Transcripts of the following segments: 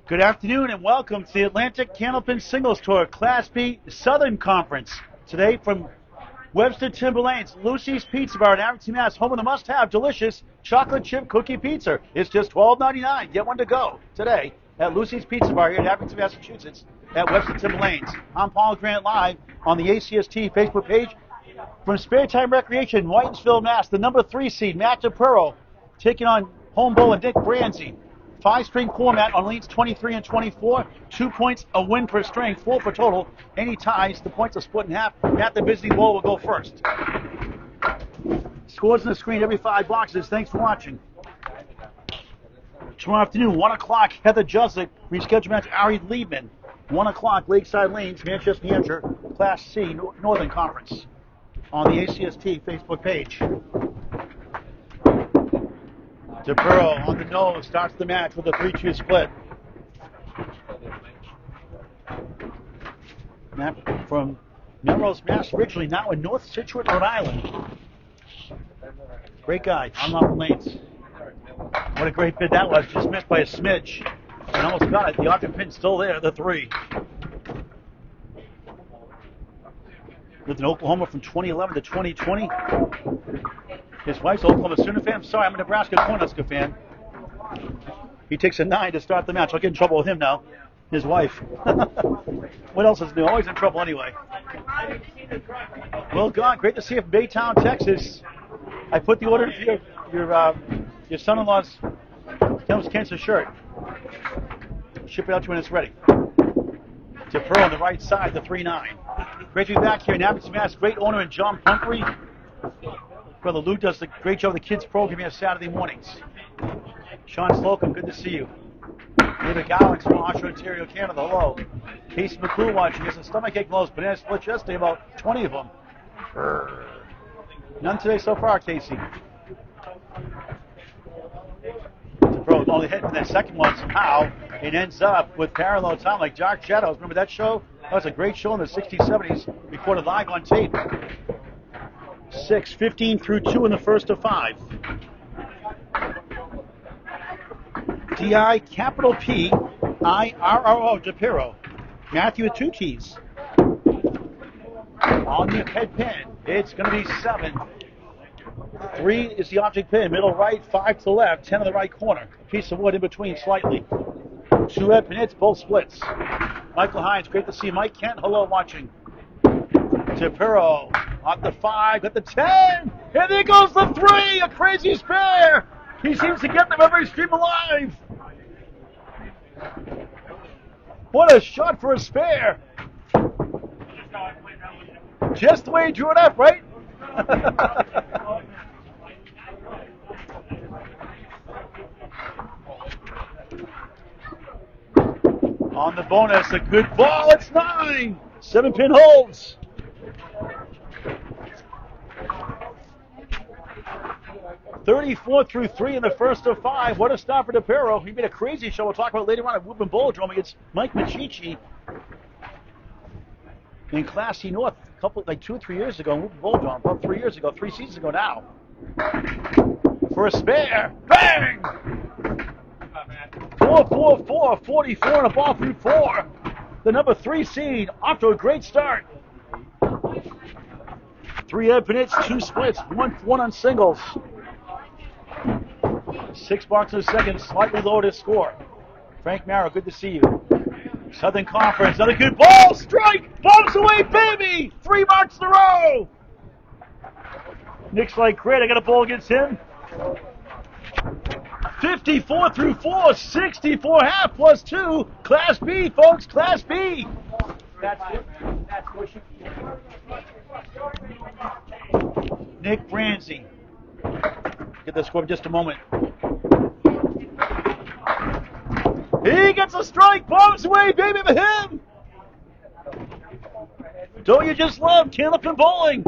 Good afternoon and welcome to the Atlantic Candlepin Singles Tour Class B Southern Conference. Today from Webster Lanes, Luci's Pizza Bar in Abington, Mass. Home of the must-have delicious chocolate chip cookie pizza. It's just $12.99. Get one to go today at Luci's Pizza Bar here in Abington, Massachusetts at Webster Lanes. I'm Paul Grant live on the ACST Facebook page. From Spare Time Recreation, Whitensville, Mass. The number 3 seed, Matt DiPirro, taking on home bowler Nick Brienzi. 5-string format on lanes 23 and 24. 2 points a win per string, 4 per total. Any ties, the points are split in half. Matt the Busy Bowler will go first. Scores on the screen every 5 boxes. Thanks for watching. Tomorrow afternoon, 1 o'clock, Heather Jusick, rescheduled match Ari Liebman. 1 o'clock, Lakeside Lanes, Manchester, New Hampshire, Class C, Northern Conference, on the ACST Facebook page. DiPirro on the nose starts the match with a 3-2 split. Matt from Melrose, Mass. Originally, now in North Situate, Rhode Island. Great guy, on off the lanes. What a great bid that was. Just missed by a smidge. And almost got it. The octave pin's still there, the 3. Lived in Oklahoma from 2011 to 2020. His wife's an Oklahoma Sooner fan. I'm sorry, I'm a Nebraska Cornhusker fan. He takes a 9 to start the match. I'll get in trouble with him now. His wife. What else is new? Always in trouble anyway. Well, God, great to see you from Baytown, Texas. I put the order in for your son-in-law's cancer shirt. Ship it out to you when it's ready. DiPirro on the right side, the 3-9. Great to be back here in Abington, Mass. Great owner in John Pumphrey. Brother Lou does a great job of the kids program here Saturday mornings. Sean Slocum, good to see you. David Gowans from Oshawa, Ontario, Canada, hello. Casey McClure watching. Has a stomachache lows, banana split yesterday, about 20 of them. None today so far, Casey. DiPirro only hit in that second one somehow. It ends up with parallel time like Dark Shadows. Remember that show? That was a great show in the 60s, 70s, recorded live on tape. 6:15 through 2 in the first of 5. DI capital P-I-R-R-O, DiPirro. Matthew with 2 keys. On the head pin, it's going to be 7. 3 is the object pin, middle right, 5 to the left, 10 in the right corner. A piece of wood in between slightly. 2 head pin hits, both splits. Michael Hines, great to see you. Mike Kent, hello, watching. DiPirro on the 5, at the 10, and there goes the 3, a crazy spare. He seems to get them every stream alive. What a shot for a spare. Just the way he drew it up, right? On the bonus, a good ball, it's 9. 7-pin holds. .34 through 3 in the first of 5. What a stop for DiPirro. He made a crazy show. We'll talk about it later on at Woodman Bowlodrome against Mike Machichi in Class C North a couple, like 2 or 3 years ago in Woodman Bowlodrome. About 3 years ago, 3 seasons ago now. For a spare. Bang! 4-4-4, 44 and a ball through 4. The number 3 seed off to a great start. 3 open hits, 2 splits, 1 on singles. 6 marks in the second, slightly lowered his score. Frank Marrow, good to see you. Southern Conference, another good ball, strike, bumps away, baby! 3 marks in a row! Nick's like, great, I got a ball against him. 54 through 4, 64 half plus 2. Class B, folks, Class B. Nick Brienzi. Get the score in just a moment. He gets a strike, bombs away, baby, for him. Don't you just love Candlepin bowling?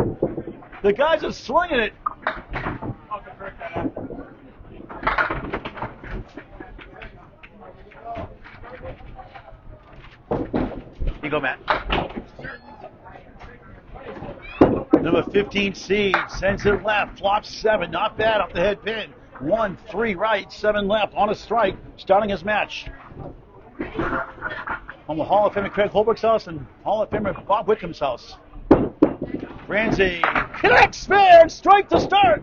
The guys are slinging it. Here you go, Matt. Number 15 seed sends it left, flops 7, not bad off the head pin. 1, 3 right, 7 left on a strike, starting his match. On the Hall of Famer Craig Holbrook's house and Hall of Famer Bob Whitcomb's house. Brienzi connects, spare, strike to start.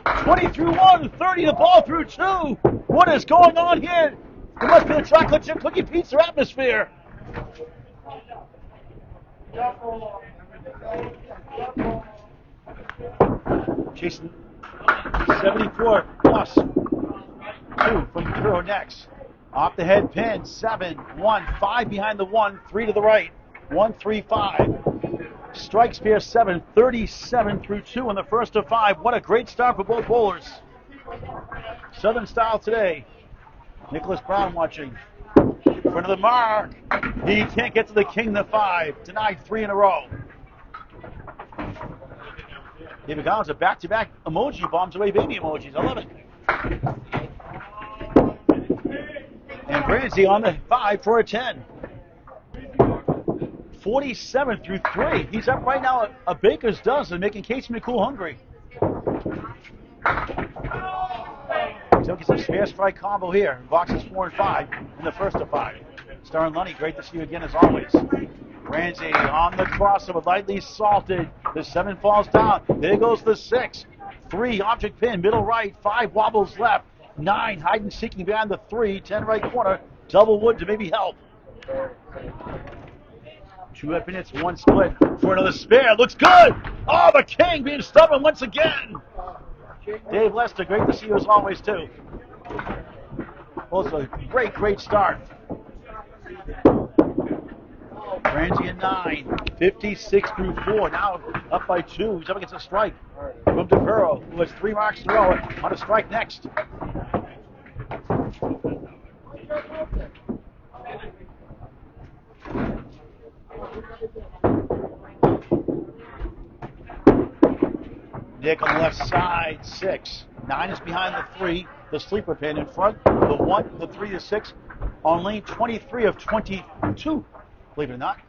20 through 1, 30 the ball through 2. What is going on here? It must be the chocolate chip cookie pizza atmosphere. Jason, 74 plus 2 from DiPirro next. Off the head pin, 7, 1, 5 behind the 1, 3 to the right. 1, 3, 5. Strike spare 7, 37 through 2 in the first of 5. What a great start for both bowlers. Southern style today. Nicholas Brown watching. In front of the mark. He can't get to the king, the 5. Denied 3 in a row. David Collins, a back-to-back emoji bombs away baby emojis. I love it. And Brienzi on the 5 for a 10. 47 through 3. He's up right now a baker's dozen, making Casey McCool hungry. So gets a spare strike combo here. Boxes 4 and 5 in the first of 5. Star and Lunny, great to see you again as always. Brienzi on the crossover, lightly salted. The 7 falls down. There goes the 6. 3 object pin, middle right. 5 wobbles left. 9 hiding seeking behind the 3. 10 right corner. Double wood to maybe help. 2 minutes, 1 split for another spare. Looks good. Oh, the king being stubborn once again. Dave Lester, great to see you as always too. Also, great start. Brienzi at 9, 56 through 4. Now up by 2. He's up against a strike from DiPirro, who has 3 marks in a row on a strike next. Nick on the left side, 6. 9 is behind the 3, the sleeper pin in front. The 1, the 3, the 6 on lane 23 of 22. Believe it or not,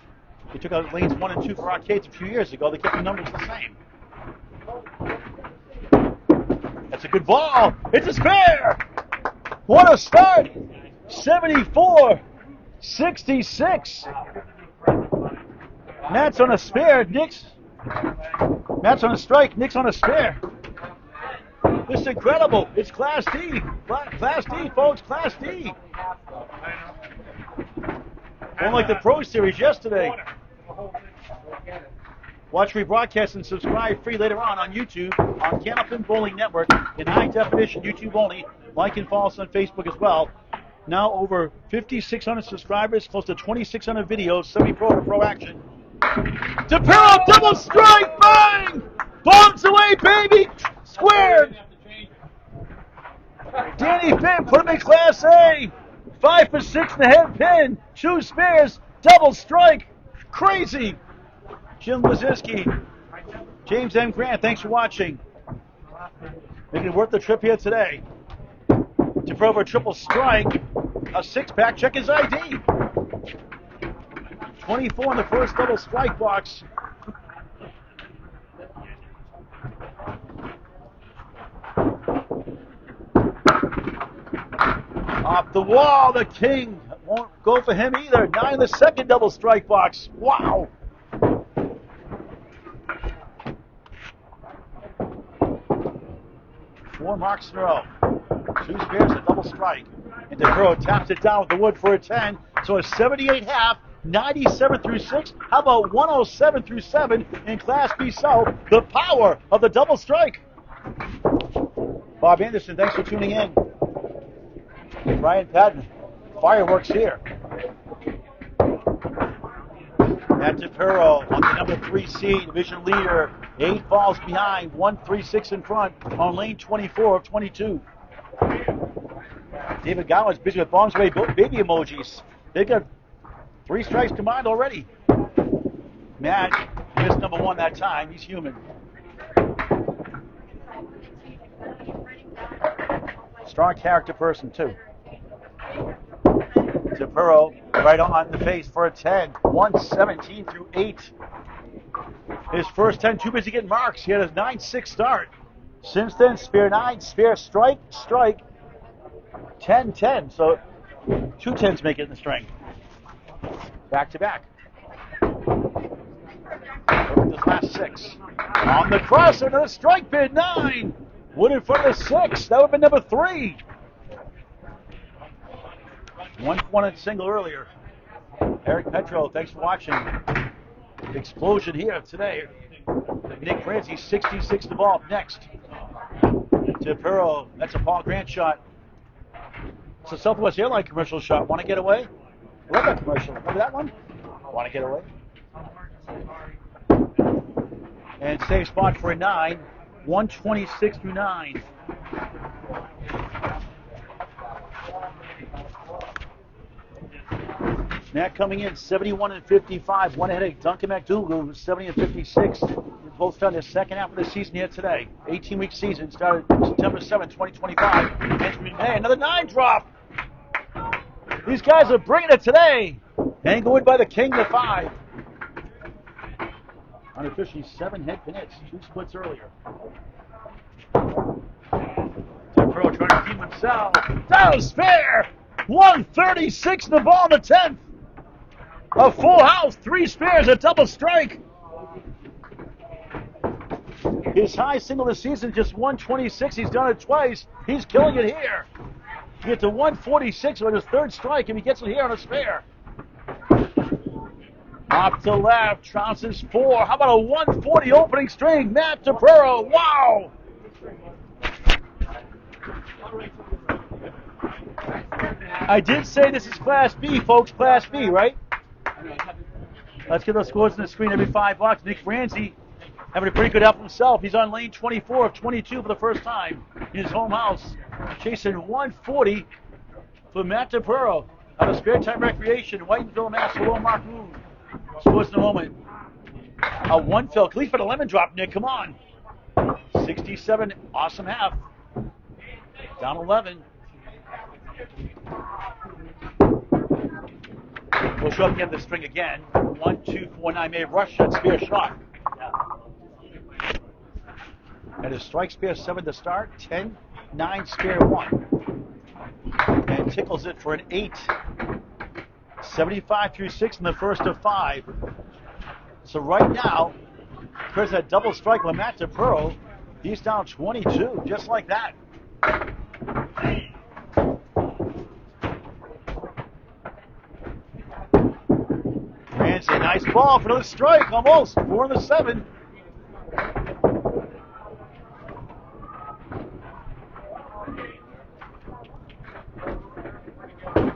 they took out lanes 1 and 2 for arcades a few years ago. They kept the numbers the same. That's a good ball. It's a spare. What a start. 74-66. Matt's on a spare. Matt's on a strike. Nick's on a spare. This is incredible. It's Class D. Class D, folks. Class D. Unlike the Pro Series yesterday. Watch rebroadcast and subscribe free later on YouTube on Candlepin Bowling Network in high definition, YouTube only. Like and follow us on Facebook as well. Now over 5,600 subscribers, close to 2,600 videos, semi-pro to pro action. DiPirro double strike, bang! Bombs away, baby! Squared! Danny Finn put him in Class A. 5 for 6 in the head pin. 2 spares, double strike. Crazy! Jim Wazinski, James M. Grant, thanks for watching. Making it worth the trip here today. DiPirro for a triple strike. A 6-pack, check his ID. 24 in the first double strike box. Off the wall, the king. Won't go for him either. 9 in the second double strike box. Wow. Four marks in a row. 2 spares, a double strike. And DiPirro taps it down with the wood for a 10. So a 78 half, 97 through 6. How about 107 through 7 in Class B South? The power of the double strike. Bob Anderson, thanks for tuning in. Brian Patton, fireworks here. Matt DiPirro on the number 3 seed, division leader. 8 falls behind, 1-3-6 in front on lane 24 of 22. David Gowan's busy with bombs away baby emojis. They've got 3 strikes combined already. Matt missed number 1 that time. He's human. Strong character person, too. DiPirro right on the face for a 10. 117 through 8. His first 10, too busy getting marks. He had a 9-6 start. Since then, spare 9, spare strike, strike. 10-10. So 2 10s make it in the string. Back to back. Look at this last 6. On the crosser to the strike bid, 9. Wood in front of the 6. That would have been number 3. 1-1 single earlier. Eric Petro, thanks for watching. Explosion here today. Nick Brienzi, 66 the ball up next. DiPirro, that's a Paul Grant shot. It's a Southwest Airline commercial shot. Want to get away? Love that commercial. Remember that one? Want to get away? And save spot for a 9. 126 through 9. Matt coming in 71 and 55. One ahead of Duncan McDougal, who's 70 and 56. They both started the second half of the season here today. 18-week season started September 7, 2025. Hey, another 9 drop. These guys are bringing it today. Anglewood by the king, the 5. Unofficially 7 head hits, 2 splits earlier. DiPirro trying to redeem himself. Down spare. 136 in the ball in the 10th. A full house, 3 spares, a double strike. His high single this season, just 126. He's done it twice. He's killing it here. He gets to 146 on his 3rd strike, and he gets it here on a spare. Off to left, trounces 4. How about a 140 opening string? Matt DiPirro, wow! I did say this is Class B, folks, Class B, right? Let's get those scores on the screen every $5. Nick Brienzi having a pretty good help himself. He's on lane 24 of 22 for the first time in his home house. Chasing 140 for Matt DiPirro out of Spare Time Recreation, Whitensville, Mass. Hello, Mark Moon. Scores in a moment. A 1 fill. At least for the lemon drop, Nick. Come on. 67. Awesome half. Down 11. We'll show up again the string again. 1, 2, 4, 9. May rush shot, spare shot. And a strike spare 7 to start. 10, 9, spare 1. And tickles it for an 8. 75 through 6 in the first of 5. So right now, Chris had double strike with Matt DiPirro. He's down 22, just like that. Brienzi, nice ball for another strike, almost 4 in the 7.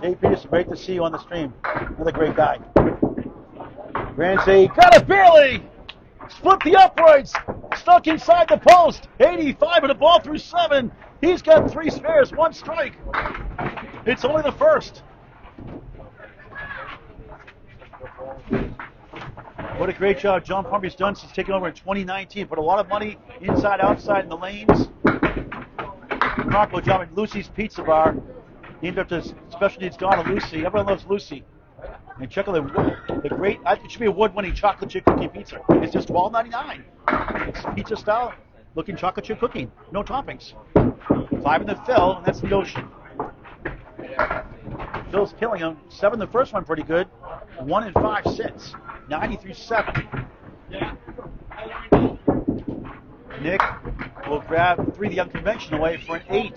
Dave Peterson, great to see you on the stream. Another great guy. Brienzi got it barely. Split the uprights. Stuck inside the post. 85 and the ball through 7. He's got 3 spares, 1 strike. It's only the first. What a great job John Pumpy's done since taking over in 2019. Put a lot of money inside, outside in the lanes. Remarkable job at Lucy's Pizza Bar. Named after special needs daughter Lucy. Everyone loves Lucy. And check out the great, it should be award-winning chocolate chip cookie pizza. It's just $12.99. It's pizza style looking chocolate chip cookie. No toppings. 5 in the fill, and that's the ocean. Phil's killing him. 7 the first one, pretty good. 1 and 5 since. 90 through 7. Nick will grab 3 the unconventional way for an 8.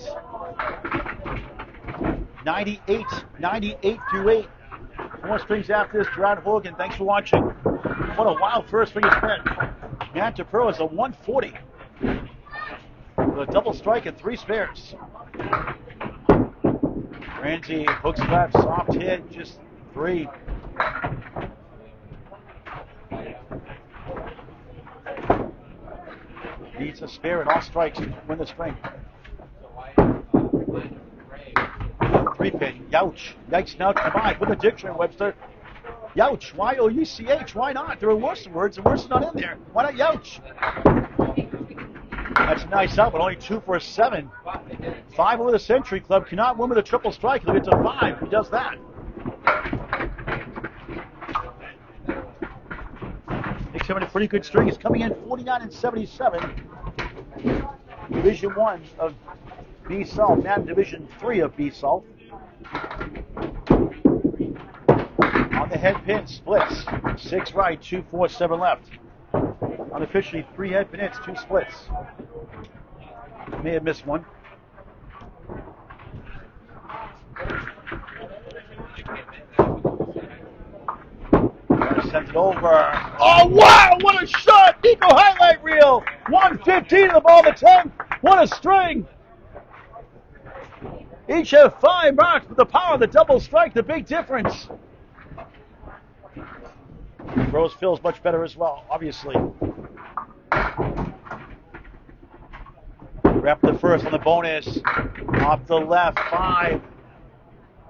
98 through 8. More strings after this. Gerard Horgan, thanks for watching. What a wild first string it's been. Matt DiPirro is a 140. With a double strike and 3 spares. Brienzi hooks left, soft hit, just 3. Needs a spare and all strikes to win the string. 3-pin, youch. Yikes, now combined with the dictionary, Webster. Youch, Y-O-U-C-H, why not? There are worse words, and worse is not in there. Why not youch? That's a nice out, but only 2 for a 7. 5 over the Century Club cannot win with a triple strike. He'll get to 5. He does that. Makes him in a pretty good string. He's coming in 49 and 77. Division 1 of B-Salt, Madden Division 3 of B-Salt. On the head pin, splits. 6 right, 2, 4, 7 left. Unofficially, 3 head pin hits, 2 splits. May have missed one. Sent it over. Oh, wow! What a shot! Nico highlight reel! 115 to the ball, the 10th. What a string! Each have 5 marks, but the power of the double strike, the big difference. Rose feels much better as well, obviously. Wrap the first on the bonus. Off the left, 5.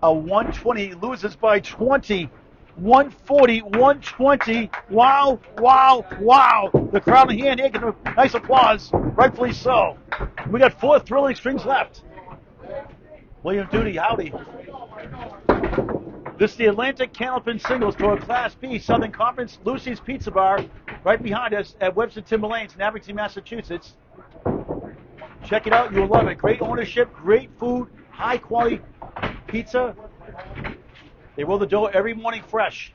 A 120 loses by 20. 140, 120. Wow, wow, wow. The crowd in here getting a nice applause. Rightfully so. We got 4 thrilling strings left. William Duty, howdy. This is the Atlantic Candlepin Singles Tour Class B Southern Conference. Lucy's Pizza Bar right behind us at Webster Timber Lanes in Abington, Massachusetts. Check it out. You'll love it. Great ownership, great food, high quality pizza. They roll the dough every morning fresh.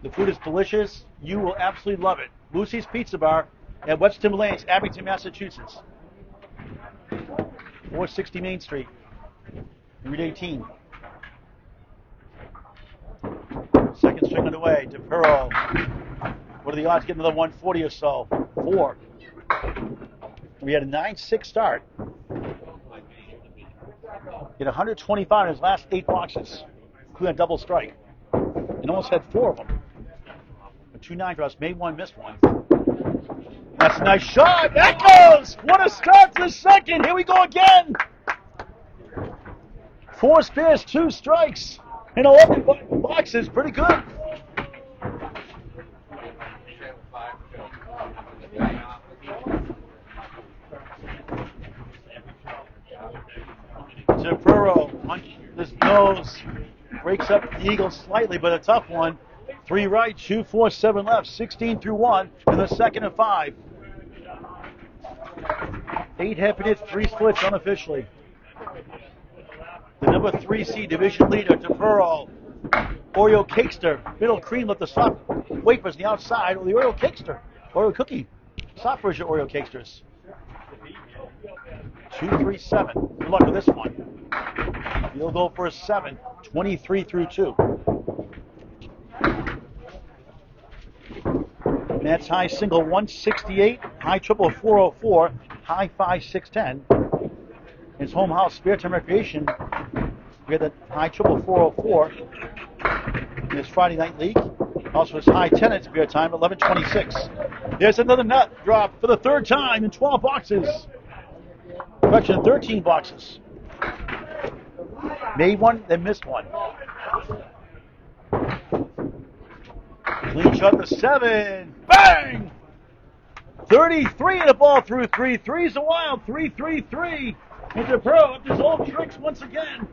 The food is delicious. You will absolutely love it. Lucy's Pizza Bar at Webster Timber Lanes, Abington, Massachusetts. 460 Main Street, Route 18. Second string underway. DiPirro. What are the odds getting another 140 or so? 4. We had a 9-6 start. Hit 125 in his last 8 boxes, including a double strike. And almost had 4 of them. A 2-9 for us. Made one, missed one. That's a nice shot. That goes! What a start to the second. Here we go again. 4 spares, 2 strikes. In 11 boxes. Pretty good. DiPirro on his nose. Breaks up the Eagle slightly, but a tough one. 3 right, 2, 4, 7 left. 16 through 1 in the second of 5. 8 head hits, 3 splits unofficially. The number 3 seed division leader, DiPirro. Oreo Cakester. Middle cream with the soft wafers on the outside. Or the Oreo Cakester. Oreo cookie. Soft version Oreo Cakesters. 2, 3, 7. Good luck with this one. He'll go for a 7. 23 through 2. That's high single 168, high triple 404, high 5 610. His home house, Spare Time Recreation, we had the high triple 404 in his Friday night league. Also his high 10 at Spare Time, 1126. There's another nut drop for the 3rd time in 12 boxes. Correction, 13 boxes. Made one, then missed one. Clean shot to 7. Bang! 33 in the ball through 3. 3's a wild. 3, 3, 3. And DiPirro up his old tricks once again.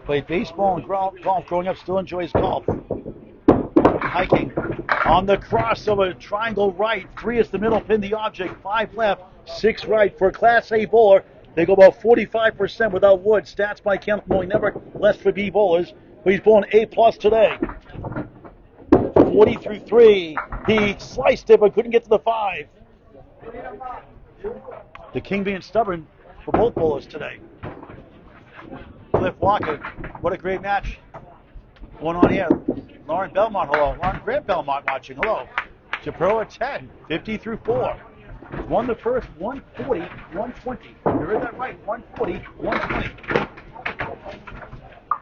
Played baseball and golf growing up, still enjoys golf. Hiking. On the crossover, triangle right. 3 is the middle pin, the object. 5 left, 6 right. For a Class A bowler, they go about 45% without wood. Stats by Candlepin only never less for B bowlers. But he's bowling A+ today. 40 through 3. He sliced it but couldn't get to the 5. The king being stubborn for both bowlers today. Cliff Walker, what a great match. Going on here. Lauren Belmont, hello. Lauren Grant Belmont watching, hello. DiPirro at 10, 50 through 4. Won the first 140, 120. You heard that right, 140, 120.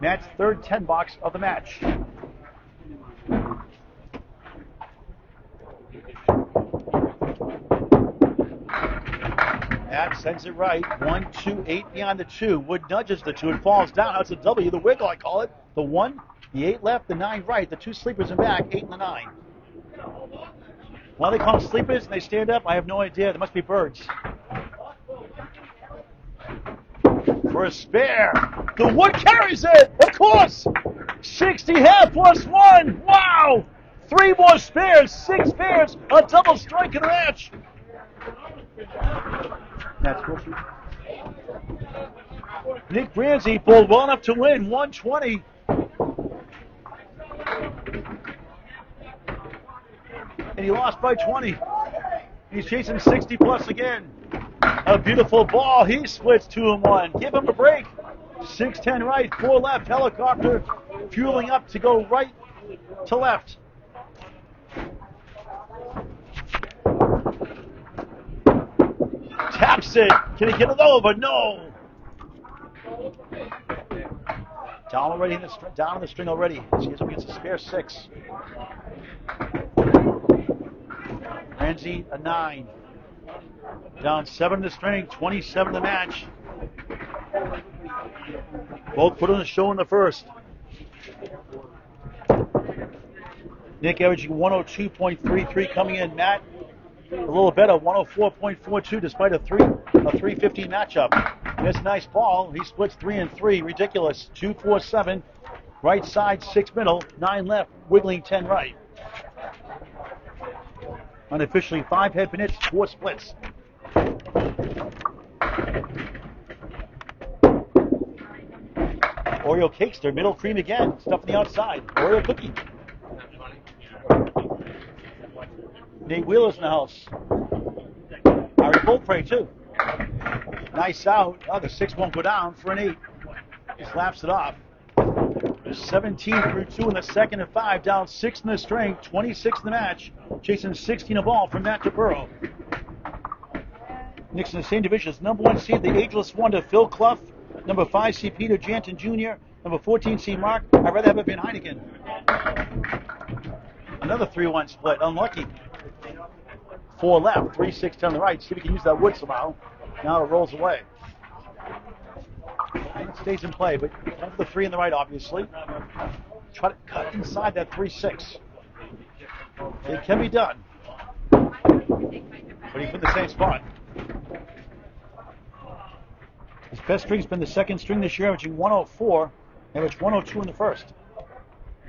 Match 3rd 10 box of the match. Matt sends it right. 1, 2, 8 beyond the 2. Wood nudges the 2 and falls down. That's a W, the wiggle I call it. The 1, the 8 left, the 9 right. The 2 sleepers in back, 8 and the 9. Why they call them sleepers and they stand up, I have no idea. There must be birds. for a spare. The wood carries it, of course. 60 half plus one. Wow! 3 more spares, 6 spares, a double strike in the match. That's cool. Nick Brienzi pulled well enough to win, 120. And he lost by 20. He's chasing 60 plus again. A beautiful ball. He splits 2 and 1. Give him a break. 6-10 right, 4 left. Helicopter fueling up to go right to left. Taps it. Can he get it over? No. Down already in the down the string already. He gets a spare 6. Brienzi a 9. Down 7 in the string, 27 in the match. Both put on the show in the first. Nick averaging 102.33 coming in. Matt a little better, 104.42 despite a 315 matchup. That's a nice ball. He splits 3 and 3. Ridiculous. 2-4-7. Right side, 6 middle, 9 left, wiggling 10 right. Unofficially 5 head-pin hits, 4 splits. Oreo cakester, middle cream again, stuff on the outside. Oreo cookie. Nate Wheeler's in the house. Harry Bullprey too. Nice out. Oh, the 6 won't go down for an 8. Just laps it off. 17 through 2 in the second and 5. Down 6 in the string. 26 in the match. Chasing 16 a ball from Matt DiPirro. Nick's in the same division as number 1 seed, the ageless wonder Phil Clough. Number 5 seed Peter Janton Jr. Number 14 seed Mark. I'd rather have it been Heineken. Another 3-1 split. Unlucky. 4 left. 3-6 on the right. See if we can use that wood somehow. Now it rolls away. It stays in play, but under the 3 on the right, obviously. Try to cut inside that 3-6. It can be done. But he's in the same spot. His best string's been the second string this year, averaging 104. Averaged 102 in the first.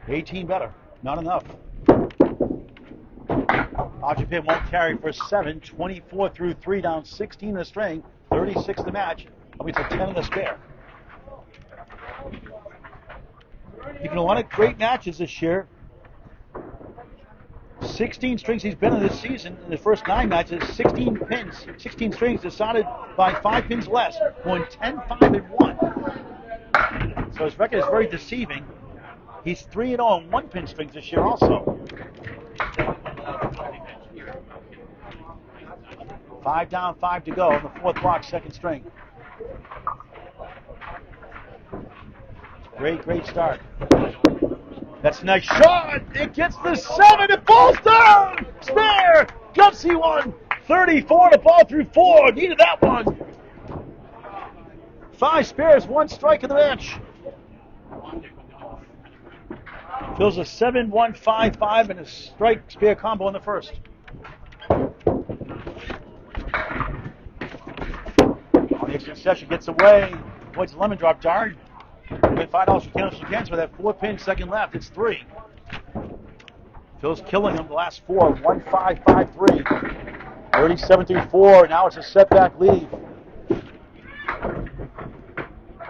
18 better. Not enough. Japan won't carry for 7. 24 through 3, down 16 in the string. 36 the match. I mean, it's a 10 in the spare. He's been a lot of great matches this year. 16 strings he's been in this season. In the first 9 matches, 16 pins, 16 strings decided by 5 pins less. Won 10, 5, and 1. So his record is very deceiving. He's 3-0 on 1-pin strings this year also. 5 down, 5 to go on the 4th block, 2nd string. Great start. That's a nice shot. It gets the 7. It falls down. Spare. Gutsy one. 34 to ball through 4. Needed that one. 5 spares, 1 strike in the match. Fills a 7-1-5-5 and a strike spare combo in the first. On the extra session gets away. Avoids a lemon drop dart. With $5 for cans for that 4-pin second left. It's 3. Phil's killing him the last 4. 1-5-5-3. 37 through 4. Now it's a setback lead.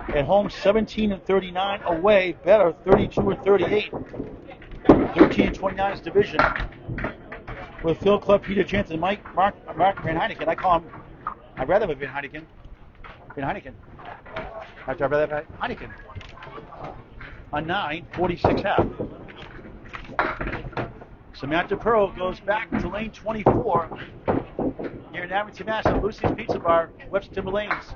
At home, 17 and 39. Away, better, 32 and 38. 13 and 29 is division. With Phil Clough, Peter Janton, Mark Van Heineken. I call him. I'd rather have been Heineken. I'd rather have Heineken. A 9, 46 half. So Matt DiPirro goes back to lane 24 here in Abington, Mass. at Lucy's Pizza Bar, Webster Lanes.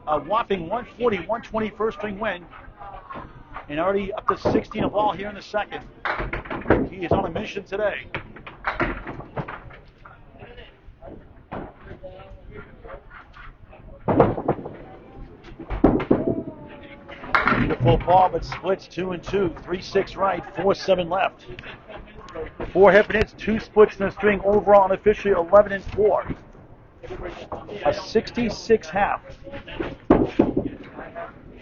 A whopping 140-120 first string win. And already up to 16 a ball here in the second. He is on a mission today. Beautiful ball, but splits 2 and 2. 3-6 right, 4-7 left. 4 hip hits, 2 splits in the string. Overall, unofficially 11 and 4. A 66 half.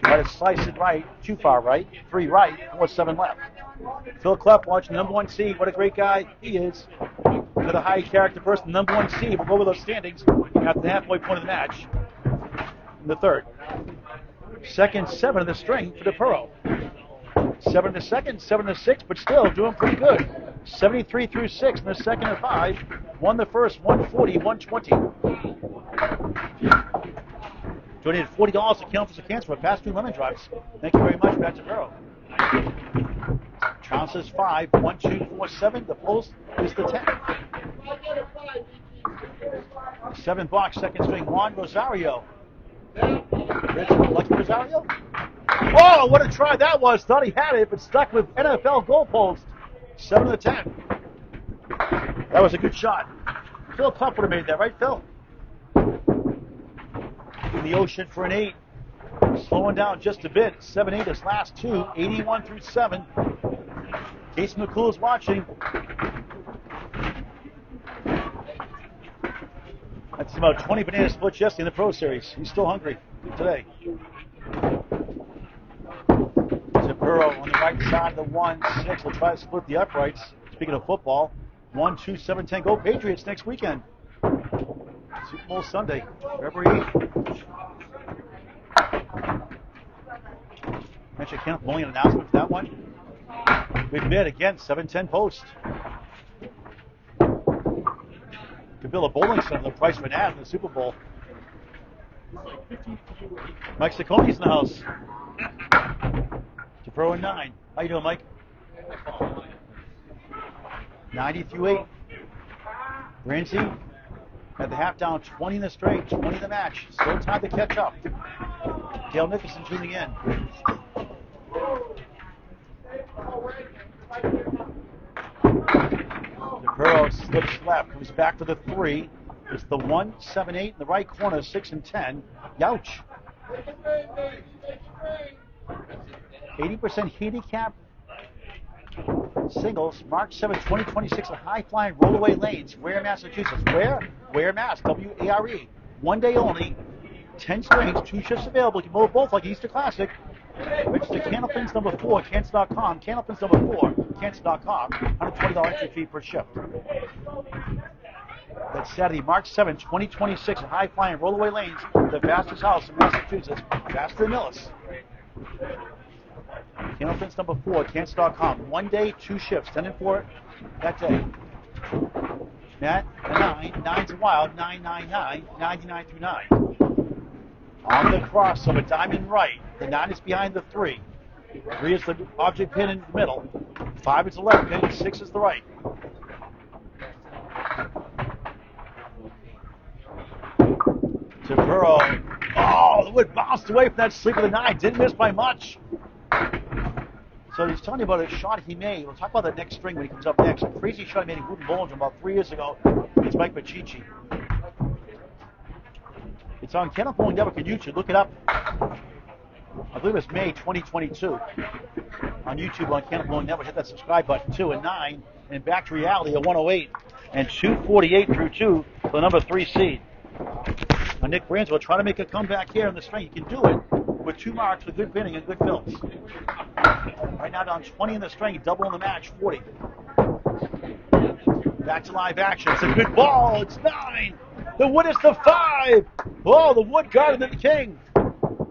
Try to slice it right, too far right, 3 right, 4-7 left. Phil Clef watching number 1 seed. What a great guy he is. Another high character person, number 1 seed. We'll go with those standings at the halfway point of the match in the third. Second, 7 in the string for DiPirro. 7 in the second, 7 in the sixth, but still doing pretty good. 73 through 6 in the second and 5. Won the first, 140, 120. Donated $40 to Candlepin Cancer for past 2 lemon drives. Thank you very much, Matt DiPirro. Trounces 5, 1, 2, 4, 7. The pulse is the 10. 7 box, second string, Juan Rosario. Lucky Rosario? Whoa, what a try that was. Thought he had it, but stuck with NFL goalpost. 7 of the 10. That was a good shot. Phil Clef would have made that, right, Phil? In the ocean for an 8. Slowing down just a bit. 7-8 his last 2. 81 through 7. Casey McCool is watching. That's about 20 banana splits yesterday in the Pro Series. He's still hungry today. DiPirro on the right side of the 1-6 will try to split the uprights. Speaking of football, 1, 2, 7, 10. Go Patriots next weekend. Super Bowl Sunday, February 8th. Mention Kenneth Mully an announcement for that one. Big bid again, 7-10 post. Could build a bowling center the price of an ad in the Super Bowl. Mike Siccone's in the house. DiPirro in 9. How you doing, Mike? 90 through 8. Brienzi at the half down, 20 in the straight, 20 in the match. Still time to catch up. Dale Nicholson tuning in. DiPirro slips left, comes back to the 3. It's the 1, 7, 8 in the right corner, 6 and 10. Youch. 80% handicap singles, March 7, 2026 at High Flying Rollaway Lanes, Ware, Massachusetts. Ware, Mass, W-A-R-E. 1 day only, 10 strings, 2 shifts available. You can mold both like Easter Classic. Register Candlepin's number 4, Cancer.com. Candlepin's number 4, Cancer.com. $120 entry fee per shift. That's Saturday, March 7, 2026 at High Flying Rollaway Lanes, the fastest house in Massachusetts, faster than Millis. Candlepin's number 4, Cancer.com. 1 day, 2 shifts, 10 and 4 that day. Matt, the 9, 9's a wild, 999, 99 through 9. On the crossover, diamond right. The 9 is behind the 3. 3 is the object pin in the middle. 5 is the left pin, 6 is the right. DiPirro. Oh, the wood bounced away from that sleep of the 9. Didn't miss by much. So he's telling you about a shot he made. We'll talk about that next string when he comes up next. A crazy shot he made in Wooten Bowling about 3 years ago. It's Mike Machichi. It's on Candlepin Bowling Network on YouTube. Look it up. I believe it's May 2022. On YouTube on Candlepin Bowling Network. Hit that subscribe button. 2 and 9. And back to reality at 108. And 248 through 2 for the number 3 seed. Now Nick Brienzi will try to make a comeback here in the string. He can do it with 2 marks with good pinning and good fills. Right now down 20 in the string, double in the match, 40. Back to live action. It's a good ball. It's 9. The wood is the 5. Oh, the wood guarded the king.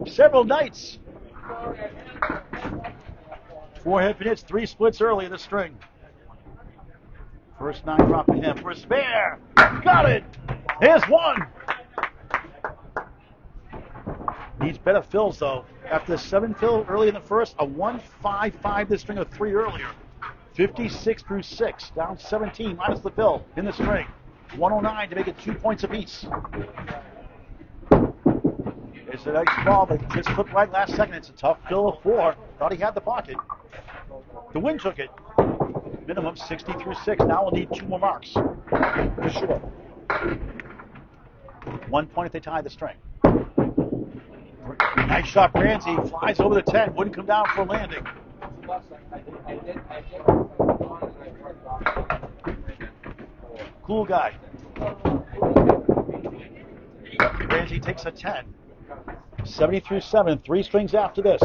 Several nights. 4 hit hits, 3 splits early in the string. First 9 drop to him for a spare. Got it. Here's 1. Needs better fills, though. After the 7 fill early in the first, a 1-5-5 this string of 3 earlier. 56 through 6, down 17 minus the fill in the string. 109 to make it 2 points apiece. It's a nice ball, but just flipped right last second. It's a tough fill of 4. Thought he had the pocket. The wind took it. Minimum 60 through 6. Now we'll need 2 more marks. For sure. 1 point if they tie the string. Nice shot, Brienzi. Flies over the 10. Wouldn't come down for a landing. Cool guy. Brienzi takes a 10. 70 through 7, 3 strings after this.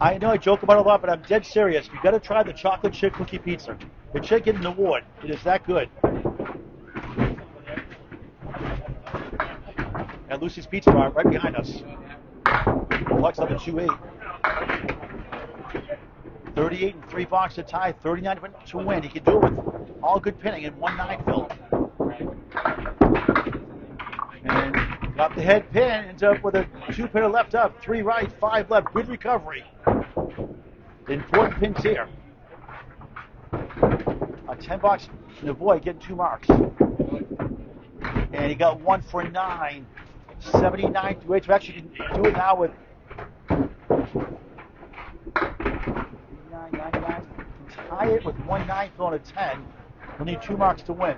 I know I joke about it a lot, but I'm dead serious. You got to try the chocolate chip cookie pizza. It should get an award. It is that good. And Lucy's Pizza Bar right behind us. Bucks up at 2-8. 38 and 3 box to tie, 39 to win. He can do it with all good pinning and 1-9 fill. And got the head pin, ends up with a 2-pinner left up, 3 right, 5 left. Good recovery. Important pins here. A 10 box to avoid getting 2 marks. And he got 1 for 9. 79 to 8. So actually can do it now with 99. Tie it with 1-9 fill and a 10. We'll need 2 marks to win.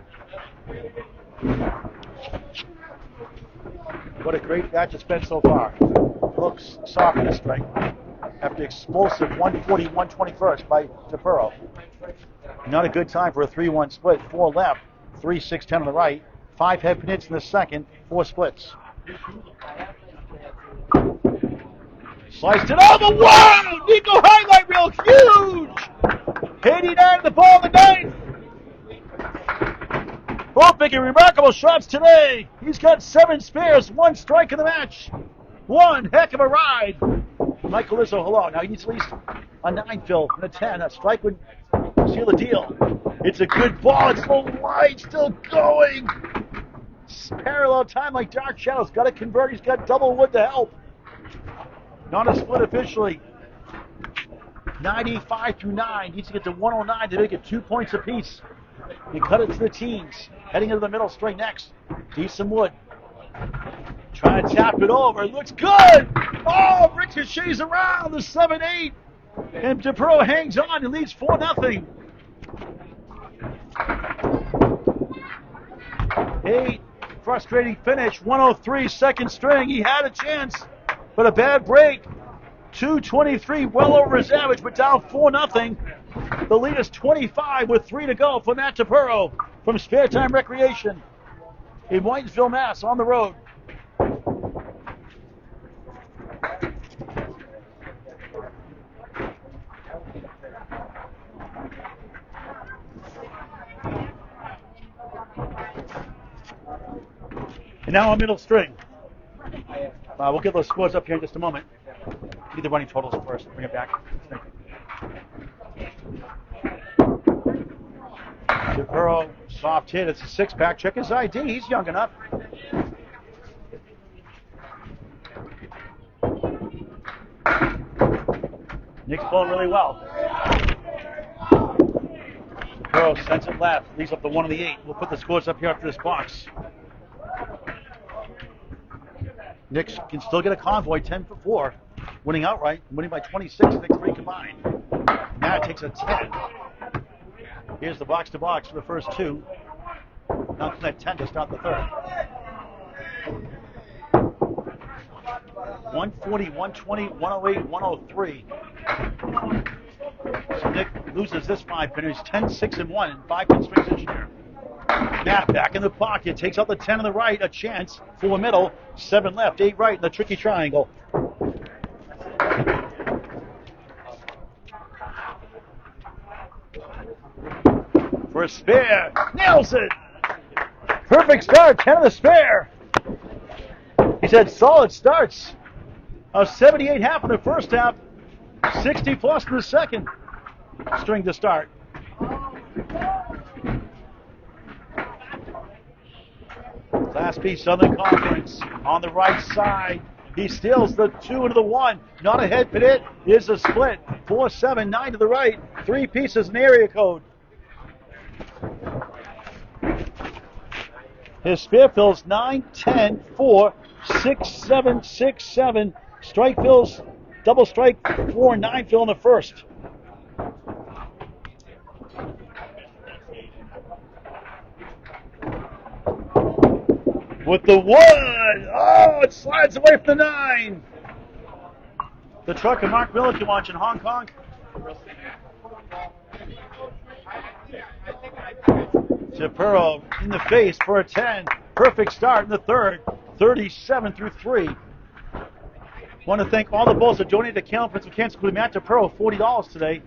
What a great match it's been so far. Looks soft in the strike. After explosive 140-121st by DiPirro. Not a good time for a 3-1 split. 4 left, 3-6-10 on the right. 5 head pin hits in the second, 4 splits. Sliced it over. Wow! Nico highlight reel, huge! 89 the ball in the ninth. Both making remarkable shots today. He's got 7 spares, 1 strike in the match. One heck of a ride. Michael Izzo, hello. Now he needs at least a 9 fill and a 10. A strike would seal the deal. It's a good ball. It's so light, still going. Parallel time like Dark Shadows. Got to convert. He's got double wood to help. Not a split officially. 95 through 9. Needs to get to 109 to make it 2 points apiece. He cut it to the teens. Heading into the middle straight next. Decent wood. Trying to tap it over. It looks good. Oh, ricochets around the 7-8. And DiPirro hangs on and leads 4-0. 8. Frustrating finish. 103 second string. He had a chance, but a bad break. 223 well over his average, but down 4-0. The lead is 25 with 3 to go for Matt DiPirro from Spare Time Recreation in Whitensville, Mass. On the road. And now on middle string. We'll get those scores up here in just a moment. Get the running totals first. Bring it back. DiPirro, soft hit. It's a 6-pack. Check his ID. He's young enough. Nick's pulling really well. DiPirro sends it left. Leaves up the 1 and the 8. We'll put the scores up here after this box. Knicks can still get a convoy, 10 for 4, winning outright, winning by 26, Knicks 3 combined. Now it takes a 10. Here's the box-to-box for the first 2. Now from that 10 to start the third. 140, 120, 108, 103. So Nick loses this 5-pinner. He's 10, 6, and 1, and 5-pin strings engineer. Matt back in the pocket, takes out the 10 on the right, a chance, 4 middle, 7 left, 8 right in the tricky triangle. For a spare, nails it! Perfect start, 10 of the spare. He's had solid starts. A 78 half in the first half, 60 plus in the second. String to start. Class B Southern Conference on the right side. He steals the 2 into the 1. Not a head pin hit. Is a split. 4, 7, 9 to the right. 3 pieces in area code. His spare fills 9, 10, 4, 6, 7, 6, 7. Strike fills, double strike, 4, 9 fill in the first. With the 1, oh, it slides away from the 9. The truck of Mark Miller can watch in Hong Kong. DiPirro in the face for a 10. Perfect start in the third, 37-3. Want to thank all the bulls that donated to Candlepin from Kansas, including Matt DiPirro, $40 today.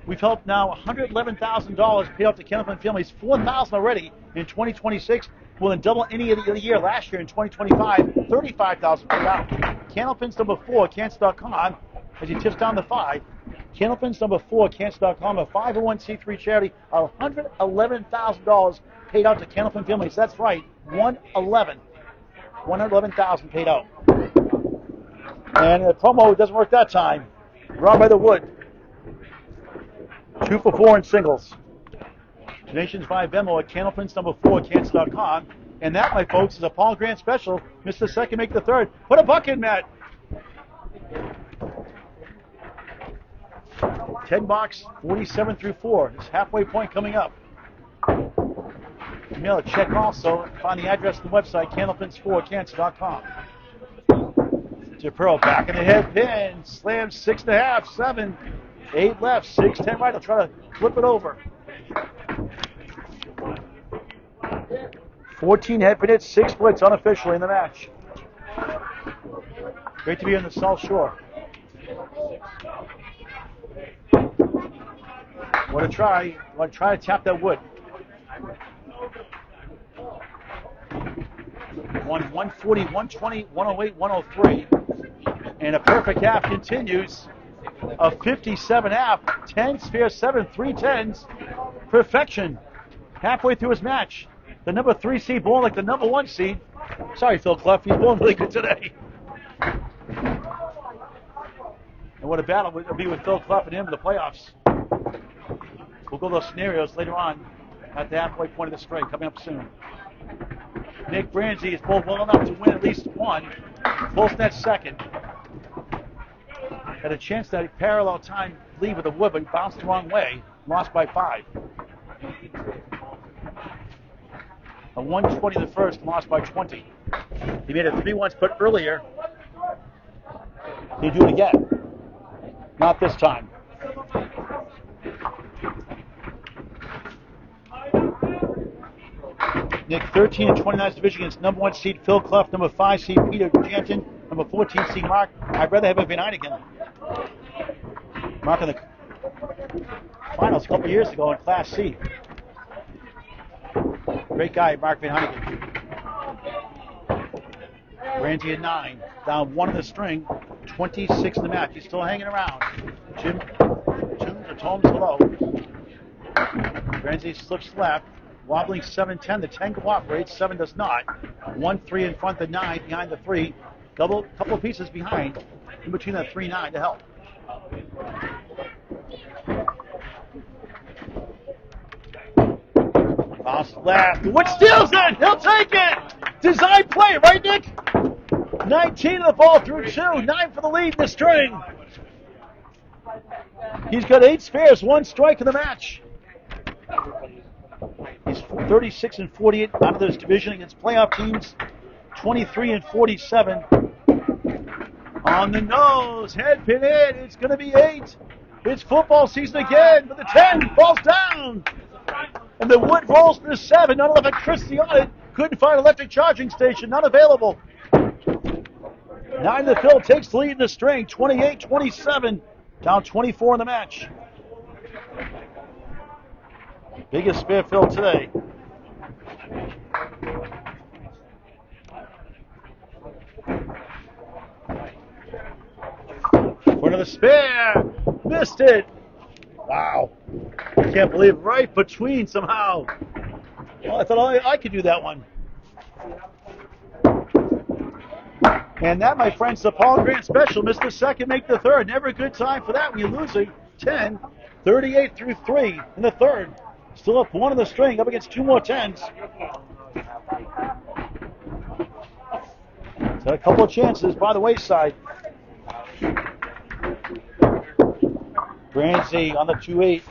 We've helped now $111,000 paid out to Candlepin families, $4,000 already in 2026. More than double any of the year last year in 2025, $35,000 paid out. Candlepin's number 4, Kansas.com, as he tips down the 5. Candlepin's number 4, Kansas.com, a 501c3 charity, $111,000 paid out to Candlepin families. That's right, 111,000 paid out. And the promo doesn't work that time. Drawn by the wood. 2 for 4 in singles. Donations via Venmo at Candlepin's number 4, Kansas.com. And that, my folks, is a Paul Grant special. Missed the second, make the third. Put a buck in, Matt. 10 box, 47-4. This halfway point coming up. Mail a check also. Find the address on the website, Candlepins4Kansas.com. DiPirro back in the head pin. Slams 6.5, 7, 8 left, 6, 10 right. I'll try to flip it over. 14 head pin hits, 6 splits unofficially in the match. Great to be on the South Shore. Want to try to tap that wood. 140, 120, 108, 103. And a perfect half continues. A 57 half, 10 spare 7, 3 tens. Perfection. Halfway through his match. The number 3 seed bowling like the number 1 seed. Sorry, Phil Clough, he's bowling really good today. And what a battle it would be with Phil Clough and him in the playoffs. We'll go to those scenarios later on at the halfway point of the straight, coming up soon. Nick Brienzi is bowled well enough to win at least one. Pulls net second. Had a chance that parallel time lead with a wood, but bounced the wrong way. Lost by 5. A 120 the first, lost by 20. He made a 3-1 put earlier. He'll do it again. Not this time. Nick 13 and 29th division against number 1 seed Phil Clough, number 5 seed Peter Janton, number 14 seed Mark. I'd rather have him Van Heineken. Mark in the finals a couple years ago in Class C. Great guy, Mark Van Heineken. Brienzi at 9, down 1 in the string, 26 in the match. He's still hanging around. Jim tunes or tones below. Brienzi slips left, wobbling 7-10. The 10 cooperates, 7 does not. 1-3 in front, the 9 behind the 3. Couple of pieces behind, in between that 3-9 to help. Bounce left. Wood steals it. He'll take it. Design play, right, Nick? 19 of the ball through 2. 9 for the lead in the string. He's got 8 spares, 1 strike in the match. He's 36 and 48 out of this division against playoff teams. 23 and 47. On the nose, head pin in. It's going to be 8. It's football season again, but the 10 falls down. And the wood rolls to the 7. Not electricity on it. Couldn't find an electric charging station. Not available. 9 to Phil takes the lead in the string. 28-27. Down 24 in the match. Biggest spare Phil today. For another spare. Missed it. Wow. I can't believe right between somehow. Well, I thought I could do that one. And that, my friends, the Paul Grant special. Missed the second, make the third. Never a good time for that when you're losing 10, 38-3 in the third. Still up 1 in the string, up against 2 more 10s. So a couple of chances by the wayside. Brienzi on the 2-8.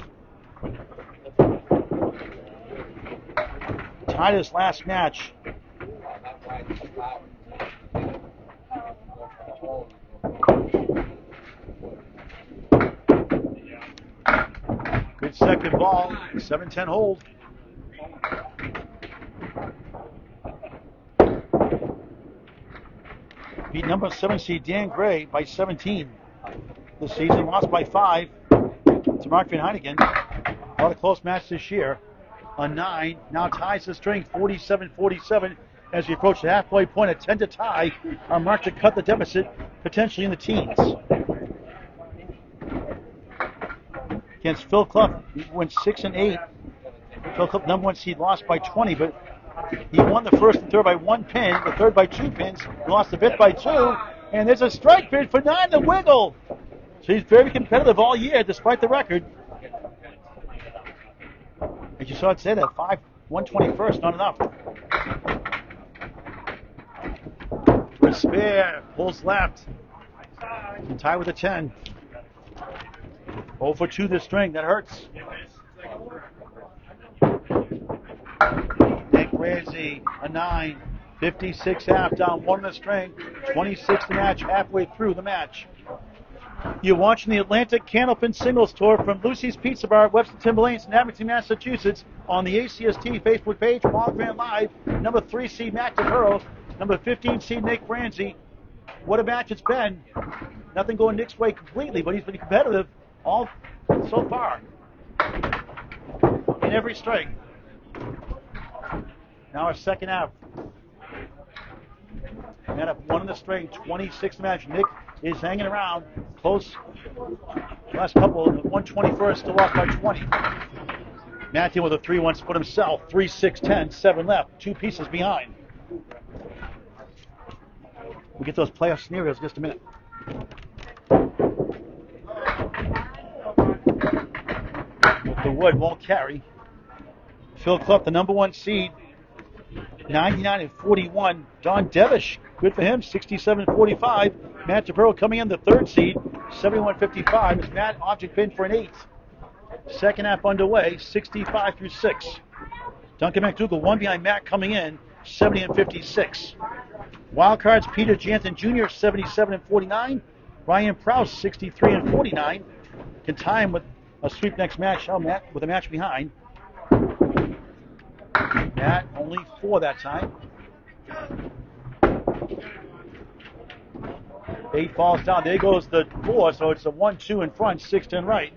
Tied his last match. Good second ball. 7-10 hold. beat number 7 seed Dan Gray by 17 this season. Lost by 5 to Mark Van Heineken. A lot of close matches this year. A 9 now ties the string 47-47 as we approach the halfway point. A 10 to tie. Our mark to cut the deficit potentially in the teens. Against Phil Clough, he went 6-8. Phil Clough, number 1 seed, lost by 20, but he won the first and third by 1 pin, the third by 2 pins. He lost the fifth by 2, and there's a strike bid for 9 to wiggle. So he's very competitive all year, despite the record. As you saw it say that, 121st, not enough. For a spare, pulls left, and tie with a 10. 0 for 2 this string, that hurts. Nick Brienzi, a 9, 56 half, down 1 in the string, 26 the match, halfway through the match. You're watching the Atlantic Candlepin Singles Tour from Lucy's Pizza Bar at Webster Timber Lanes in Abington, Massachusetts on the ACST Facebook page, Wildfan Live. Number 3 seed Matt DiPirro, number 15 seed Nick Brienzi. What a match it's been. Nothing going Nick's way completely, but he's been competitive all so far in every string. Now our second half. Matt up 1 in the string, 26 match. Nick is hanging around close. Last couple, 121st, still off by 20. Matthew with a 3-1 split himself. 3-6-10, 7 left, 2 pieces behind. We'll get those playoff scenarios in just a minute. The wood won't carry. Phil Clough, the number 1 seed, 99-41. Don Devish, good for him, 67-45. Matt DiPirro coming in the 3rd seed, 71-55. As Matt object pin for an 8. Second half underway, 65-6. Duncan McDougall, 1 behind Matt coming in, 70-56. Wildcards, Peter Jansen Jr., 77-49. Ryan Prouse, 63-49. Can tie him with a sweep next match. Oh, Matt with a match behind. Matt only 4 that time. 8 falls down. There goes the 4, so it's a 1-2 in front, 6-10 right.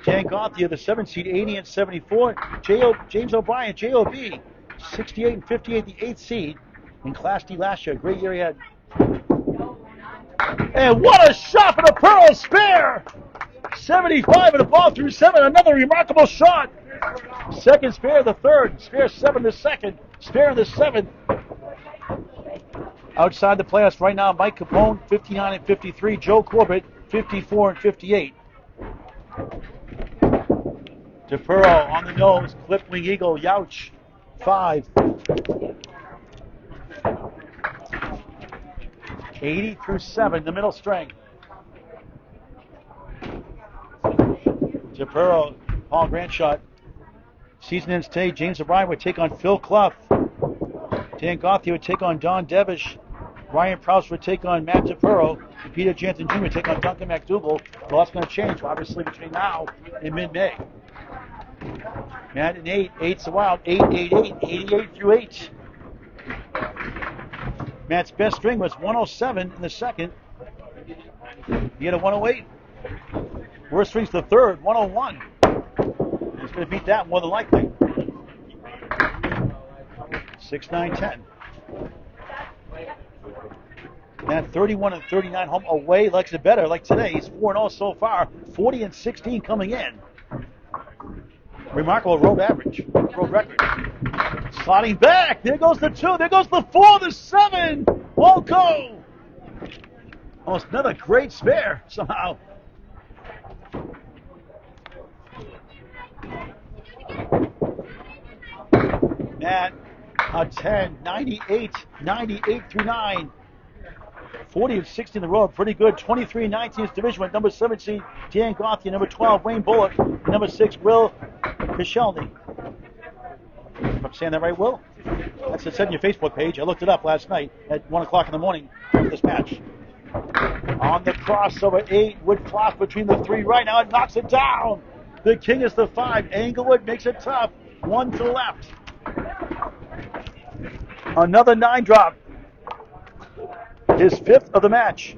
Dan Gauthier, the 7 seed, 80-74. James O'Brien, J.O.B., 68-58, the 8th seed. In Class D last year, great year he had. And what a shot for the Pearl spare! 75 and a ball through 7, another remarkable shot. Second spare, the 3rd, spare 7 the 2nd, spare in the 7th. Outside the playoffs right now, Mike Capone, 59-53, Joe Corbett, 54-58. DiPirro on the nose, clip wing eagle, Youch, 5. 80-7, the middle string. DiPirro, Paul Grandshot. Season ends today. James O'Brien would take on Phil Clough. Dan Gauthier would take on Don Devish. Ryan Prouse would take on Matt DiPirro. And Peter Jansen Jr. would take on Duncan McDougall. A lot's going to change, obviously, between now and mid-May. Matt and 8. 8's a wild. 8-8-8. 88-8. Matt's best string was 107 in the 2nd. He had a 108. Worst string's the 3rd, 101. He's going to beat that more than likely. 6-9-10. Matt 31-39 home away, likes it better. Like today, he's 4-0 so far. 40-16 coming in. Remarkable road average, road record. Sliding back. There goes the 2. There goes the 4. The 7 won't go. Almost another great spare somehow. Matt, a 10, 98 through 9. 40-60 in the road, pretty good. 23-19 is division with number 7 seed Dan Gauthier, number 12 Wayne Bullock, and number 6 Will Koscielny. If I'm saying that right, Will? That's what it said on your Facebook page. I looked it up last night at 1 o'clock in the morning for this match. On the crossover, 8 would flock between the 3 right now. It knocks it down. The king is the 5. Englewood makes it tough. 1 to the left. Another 9 drop. his 5th of the match.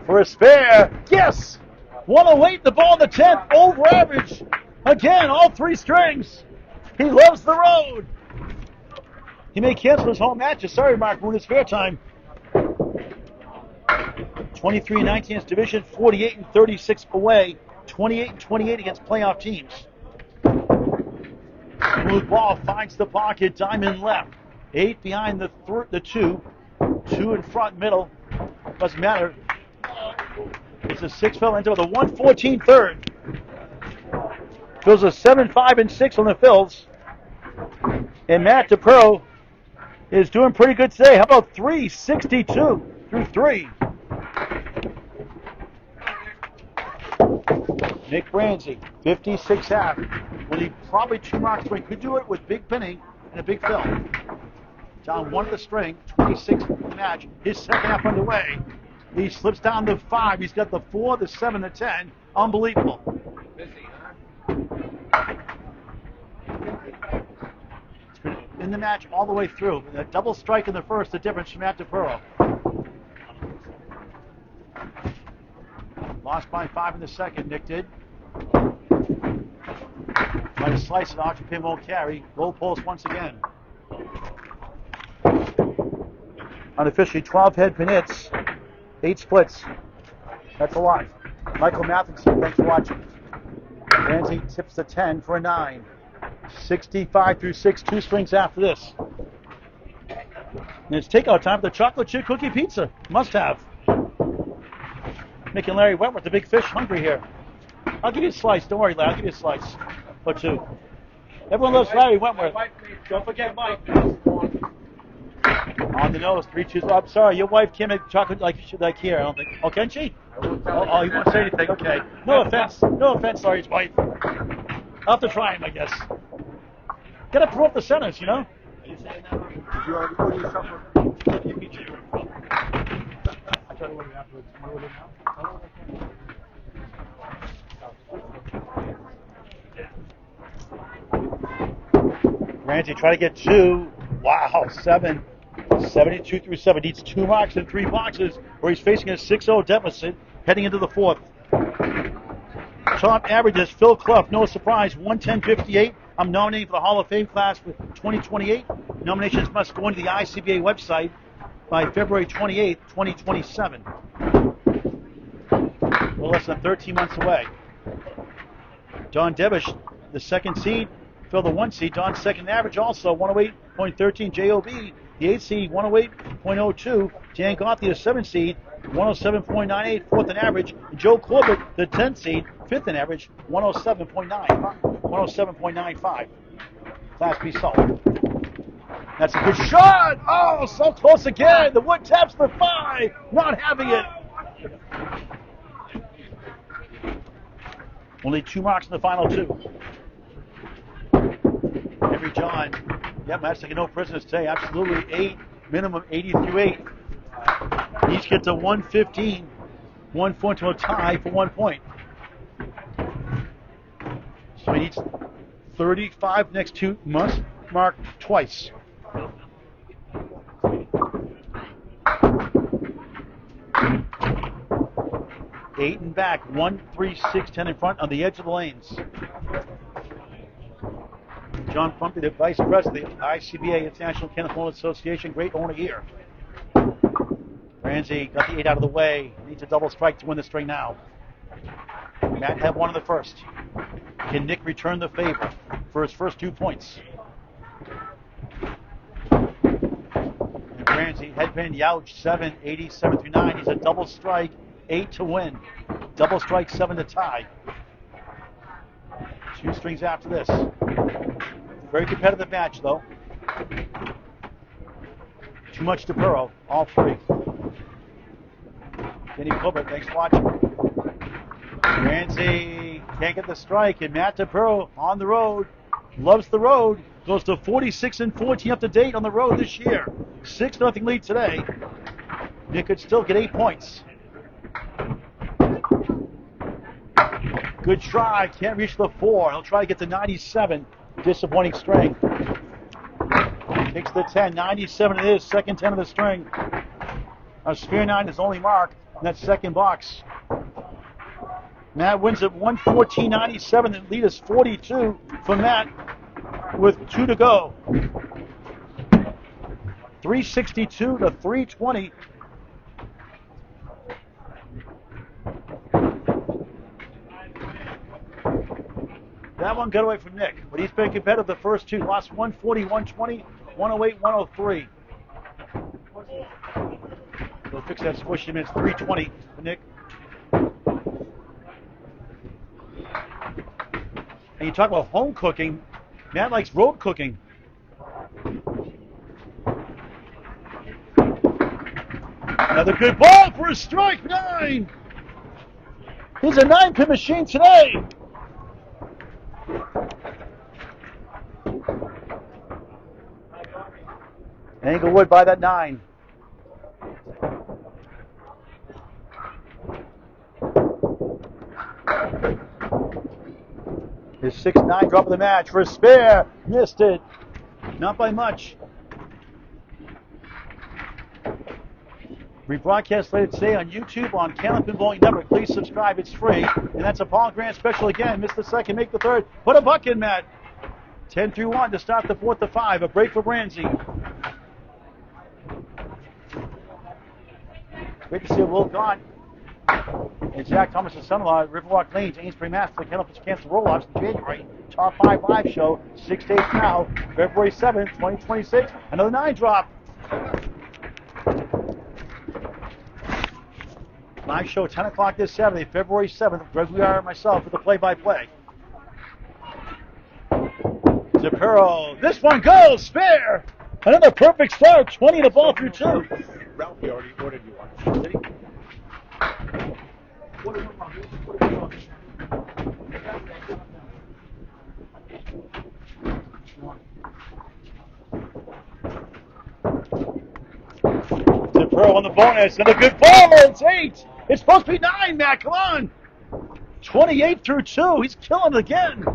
For a spare, yes! 108, the ball in the 10th, over average. Again, all 3 strings. He loves the road. He may cancel his home matches. Sorry, Mark, ruined his fair time. 23-19 is division, 48-36 away, 28-28 against playoff teams. Smooth ball finds the pocket, diamond left. 8 behind the 2, 2 in front, middle. Doesn't matter. It's a 6 fill into the 114 third. Fills a 7-5 and 6 on the fills. And Matt DiPirro is doing pretty good today. How about 362 through 3? Nick Brienzi, 56 half. Will he probably 2 marks swing? Could do it with big pinning and a big fill. Down 1 of the string, 26 match. His second half underway. He slips down the 5. He's got the 4, the 7, the 10. Unbelievable. It's been in the match all the way through. A double strike in the first, the difference from Matt DiPirro. Lost by 5 in the second, Nick did. Try to slice it, Archer pin won't carry. Goal post once again. Unofficially 12 head pin hits, 8 splits. That's a lot. Michael Matheson, thanks for watching. Brienzi tips the 10 for a 9. 65 through 6, 2 strings after this. And it's takeout time for the chocolate chip cookie pizza. Must have. Nick and Larry Wentworth, the big fish, hungry here. I'll give you a slice. Don't worry, Larry. I'll give you a slice or 2. Everyone loves Larry Wentworth. Don't forget Mike. On the nose, 3 2. I'm sorry, your wife can't make chocolate like here, I don't think. Oh, can she? Oh, you won't say anything. Okay. No offense. No offense, Larry's wife. I'll have to try him, I guess. Gotta prove up the centers, you know? Did you already order yourself a pizza? I try to order it afterwards. Want to order it now? Brienzi try to get 2. Wow, 7. 72 through 7. Needs 2 marks in 3 boxes, where he's facing a 6-0 deficit heading into the 4th. Top averages, Phil Clough, no surprise, 110.58. I'm nominating for the Hall of Fame class for 2028. Nominations must go into the ICBA website by February 28th, 2027. We're less than 13 months away. Don Debish, the 2nd seed. Phil, the 1 seed. Don's second average also, 108.13. J.O.B., the 8th seed, 108.02. Dan Goff, the 7th seed, 107.98, 4th in average. Joe Corbett, the 10th seed, 5th in average, 107.95. Class B solid. That's a good shot. Oh, so close again. The wood taps the 5. Not having it. Only 2 marks in the final 2. Henry John. Yep, match like no prisoners today. Absolutely 8. Minimum 80 through 8. Each get to 115. 1 point to a tie for 1 point. So he needs 35 next 2. Must mark twice. Eight and back, 1, 3, 6, 10 in front on the edge of the lanes. John Pumpy, the Vice President of the ICBA, International Candlepin Association, great owner here. Brienzi got the 8 out of the way. Needs a double strike to win the string now. Matt had 1 in the first. Can Nick return the favor for his first 2 points? And Brienzi, headpin, Youch, 7, 87 through 9. He's a double strike, 8 to win. Double strike, 7 to tie. 2 strings after this. Very competitive match, though. Too much DiPirro, all 3. Kenny Colbert, thanks for watching. Brienzi can't get the strike, and Matt DiPirro on the road, loves the road, goes to 46 and 14 up to date on the road this year. 6-0 lead today. Nick could still get 8 points. Good try, can't reach the 4. He'll try to get to 97. Disappointing string. Takes the the 10. 97 it is, second 10 of the string. Our sphere 9 is only mark in that second box. Matt wins at 114.97. The lead is 42 for Matt with 2 to go. 362 to 320. That one got away from Nick, but he's been competitive the first two. Lost 140, 120, 108, 103. He'll fix that squish in. It's 320 for Nick. And you talk about home cooking, Matt likes road cooking. Another good ball for a strike, 9. He's a 9-pin machine today. Englewood by that 9. His 6-9 drop of the match for a spare. Missed it. Not by much. Rebroadcast later today on YouTube on Candlepin Bowling Network. Please subscribe. It's free. And that's a Paul Grant special again. Missed the second, make the third. Put a buck in, Matt. 10-1 to start the fourth to 5. A break for Brienzi. Great to see a Will Gaunt and Jack Thomas' son-in-law at Riverwalk Lanes, Amesbury, Mass. for the Candlepin Cancer Roll-Offs in January. Top 5 live show, 6 days now, February 7th, 2026. Another 9 drop. Live show 10 o'clock this Saturday, February 7th. Greg Weir and myself with the play-by-play. DiPirro. This one goes. Spare. Another perfect start. 20 to ball through 2. Ralphie already ordered you one. Did he? DiPirro on the bonus. And a good ball. It's 8. It's supposed to be 9, Matt. Come on. 28 through 2. He's killing it again.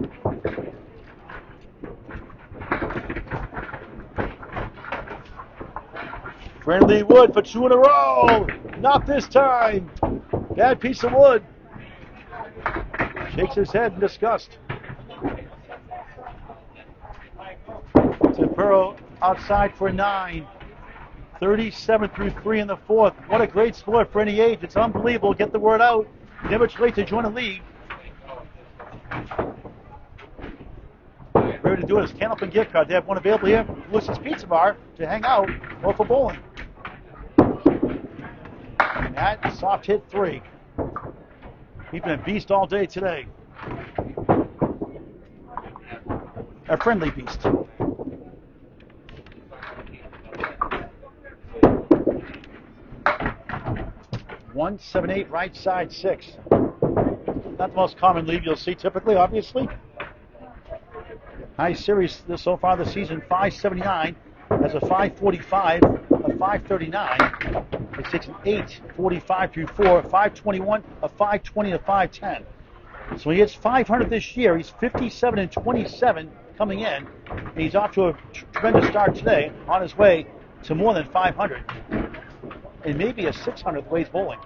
Friendly wood for 2 in a row. Not this time. Bad piece of wood. Shakes his head in disgust. DiPirro outside for 9. 37 through 3 in the fourth. What a great score for any age. It's unbelievable. Get the word out. Never too late to join a league. Ready to do it is Candlepin gift card. They have one available here from Lucy's Pizza Bar to hang out or for bowling. And that soft hit 3. He's been a beast all day today. A friendly beast. One, 7, 8, right side 6. Not the most common lead you'll see typically, obviously. High series so far this season, 579 has a 545, a 539. It takes an 845 through 4, 521, a 520, a 510. So he hits 500 this year. He's 57 and 27 coming in. And he's off to a tremendous start today, on his way to more than 500. And maybe a 600th ways bowling.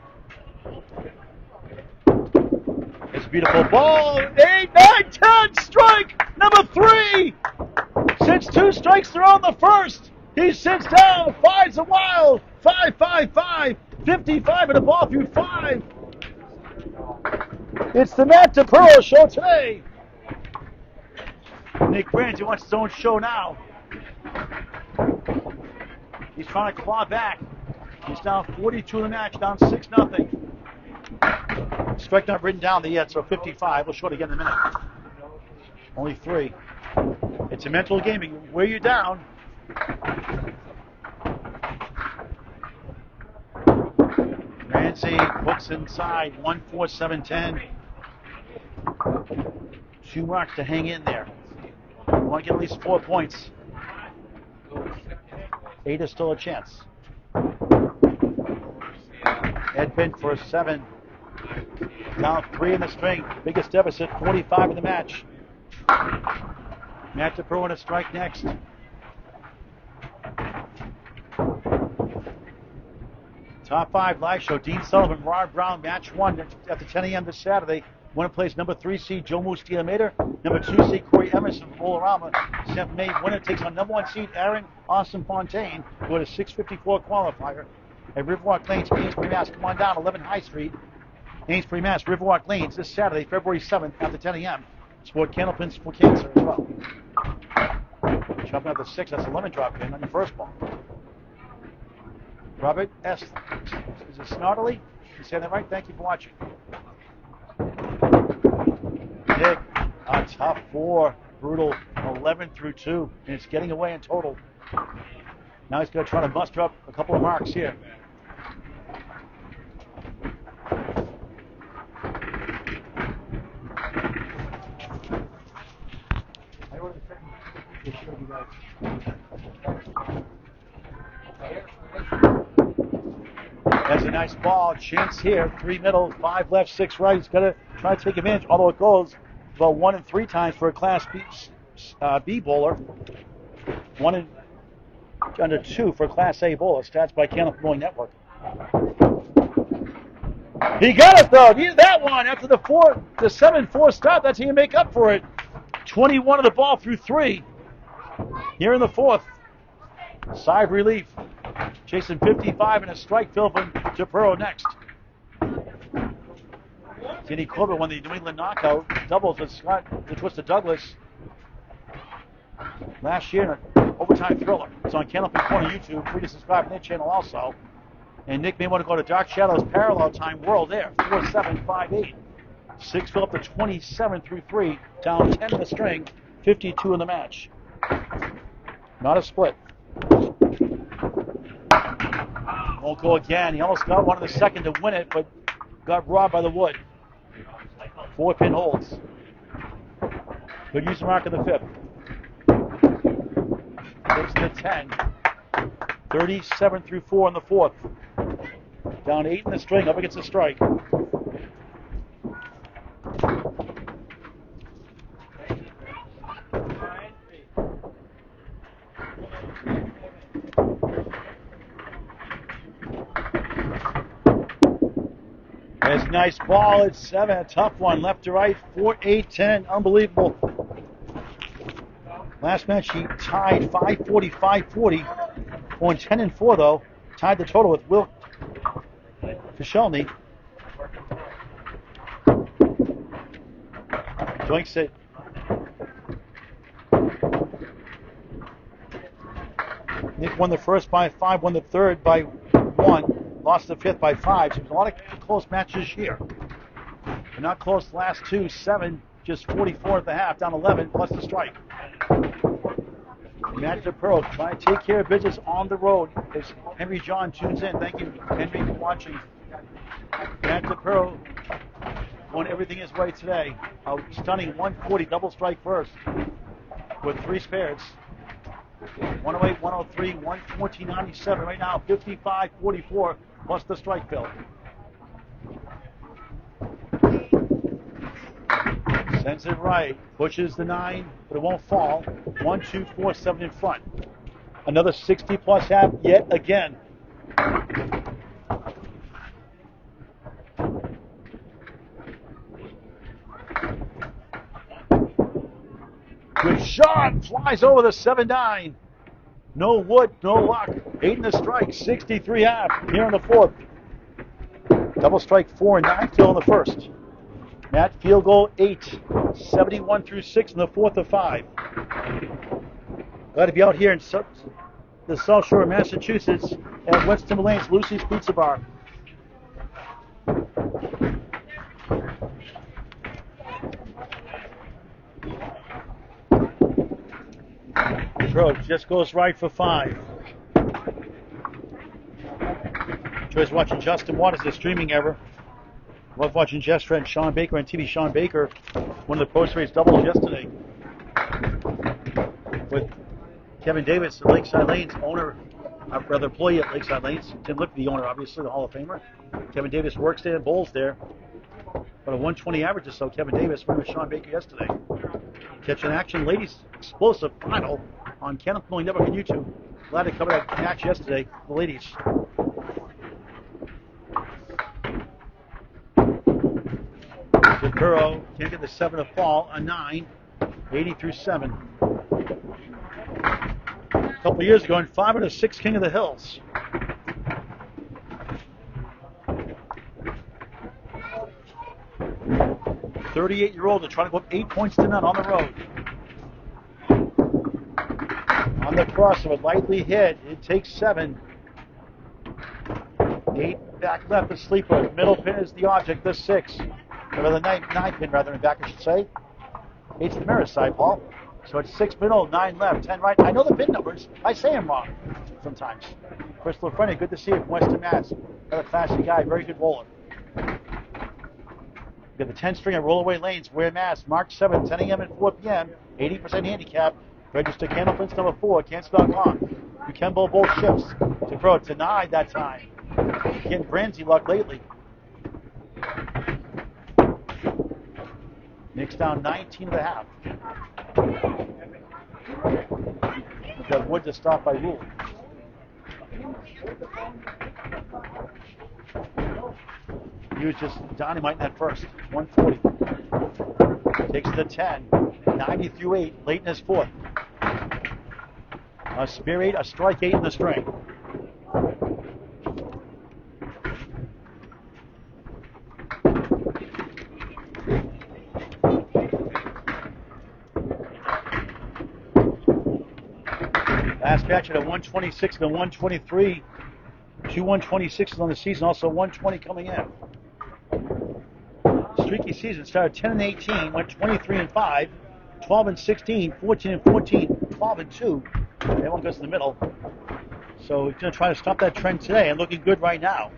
It's a beautiful ball. 8, 9, 10, strike number 3. Sits 2 strikes thrown the first. He sits down, 5's a wild. 5, 5, 5, 55 and a ball through 5. It's the Matt DiPirro show today. Nick Brienzi wants his own show now. He's trying to claw back. He's down 42 in the match, down 6-0. Strike not written down there yet, so 55. We'll show it again in a minute. Only 3. It's a mental gaming. Where you're down. Brienzi hooks inside. 1, 4, 7, 10. 2 marks to hang in there. You want to get at least 4 points. 8 is still a chance. Ed Pint for a 7. Down 3 in the string. Biggest deficit, 45 in the match. Matt DiPirro in a strike next. Top 5 live show. Dean Sullivan, Rod Brown, match 1 at the 10 a.m. this Saturday. Winner plays number 3 seed Joe Moose Diamater. Number 2 seed Corey Emerson from Bolorama. 7th May winner takes on number 1 seed Aaron Austin Fontaine, who had a 6:54 qualifier at Riverwalk Lanes, Amesbury, Mass. Come on down, 11 High Street, Amesbury, Mass. Riverwalk Lanes this Saturday, February 7th after 10 a.m. Sport Candlepins for cancer as well. Jumping up to 6, that's a lemon drop in on your first ball. Robert S. Is it Snartily? You say that right? Thank you for watching. Nick, a tough 4, brutal 11 through 2, and it's getting away in total. Now he's going to try to muster up a couple of marks here. That's a nice ball. Chance here. 3 middle, 5 left, 6 right. He's going to try to take advantage, although it goes about 1 and 3 times for a Class B bowler. 1 and under 2 for a Class A bowler. Stats by Candlepin Network. He got it though. Needed that one after the 7-4 stop. That's how you make up for it. 21 of the ball through 3. Here in the 4th. Sigh of relief. Chasing 55 and a strike fill from DiPirro next. Danny Corbett won the New England knockout doubles with Twisted Douglas last year in an overtime thriller. It's on Candlepin Corner YouTube. Free to subscribe to their channel also. And Nick may want to go to Dark Shadows Parallel Time World there. 4-7-5-8. 6 fill up to 27 through 3. Down 10 in the string. 52 in the match. Not a split. Won't go again. He almost got one in the second to win it, but got robbed by the wood. 4-pin holds. Could use the mark of the 5th. Takes to 10. 37 through 4 in the 4th. Down 8 in the string, up against the strike. There's a nice ball at 7, a tough one, left to right, 4-8-10, unbelievable. Last match he tied 540, 540, on 10 and 4 though, tied the total with Will Fishelny. Joinks it. Nick won the first by 5, won the third by 1, lost the 5th by 5. So there's a lot of close matches here. But not close the last 2, 7, just 44 at the half, down 11, plus the strike. Matt DiPirro trying to take care of business on the road as Henry John tunes in. Thank you, Henry, for watching. Matt DiPirro won everything his way today. A stunning 140 double strike first with 3 spares. 108, 103, 114.97. Right now, 55.44 plus the strike bill. Sends it right, pushes the 9, but it won't fall. 1, 2, 4, 7 in front. Another 60 plus half yet again. Good shot, flies over the 7-9. No wood, no luck. 8 in the strike, 63 half here in the 4th. Double strike 4 and 9 till in the 1st. Matt field goal 8, 71 through 6 in the 4th of 5. Glad to be out here in the South Shore of Massachusetts at West Lanes-Luci's Pizza Bar. Just goes right for 5. Enjoys watching Justin Waters, the streaming ever. Love watching Jeff's friend Sean Baker on TV. Sean Baker, one of the post-race doubles yesterday with Kevin Davis, the Lakeside Lanes owner, rather employee at Lakeside Lanes. Tim Lippy, the owner, obviously, the Hall of Famer. Kevin Davis works there, bowls there. But a 120 average or so, Kevin Davis went with Sean Baker yesterday. Catching action, ladies explosive final on Candlepin Network on YouTube. Glad to cover that match yesterday, the ladies. DiPirro can't get the 7 to fall. A 9, 80 through 7. A couple years ago, in 5 to 6, King of the Hills. "38-year-old are trying to go up 8 points to none on the road. On the crossover, lightly hit. It takes 7. 8 back left, the sleeper. Middle pin is the object, the 6. Or the 9 pin, rather than back, I should say. 8's the mirror side, Paul. So it's 6 middle, 9 left, 10 right. I know the pin numbers. I say them wrong sometimes. Chris LaFreni, good to see you from Western Mass. Another classy guy, very good bowler. We got the 10 string at Rollaway Lanes, Ware Mass, March 7th, 10 a.m. and 4 p.m. 80% handicap. Register Candlepin's number 4. Can't start long. You can bowl both shifts. DiPirro denied that time. Getting Brienzi luck lately. Nick's down 19 and a half. We've got Wood to stop by rule. He was just dynamite in that first. 140. Takes the 10. 90 through 8. Late in his 4th. A spear 8, a strike 8 in the string. Last batch at a 126 and a 123. 2 126s on the season, also 120 coming in. Streaky season started 10 and 18, went 23 and 5, 12 and 16, 14 and 14, 12 and 2. Everyone goes in the middle. So we're going to try to stop that trend today, and looking good right now.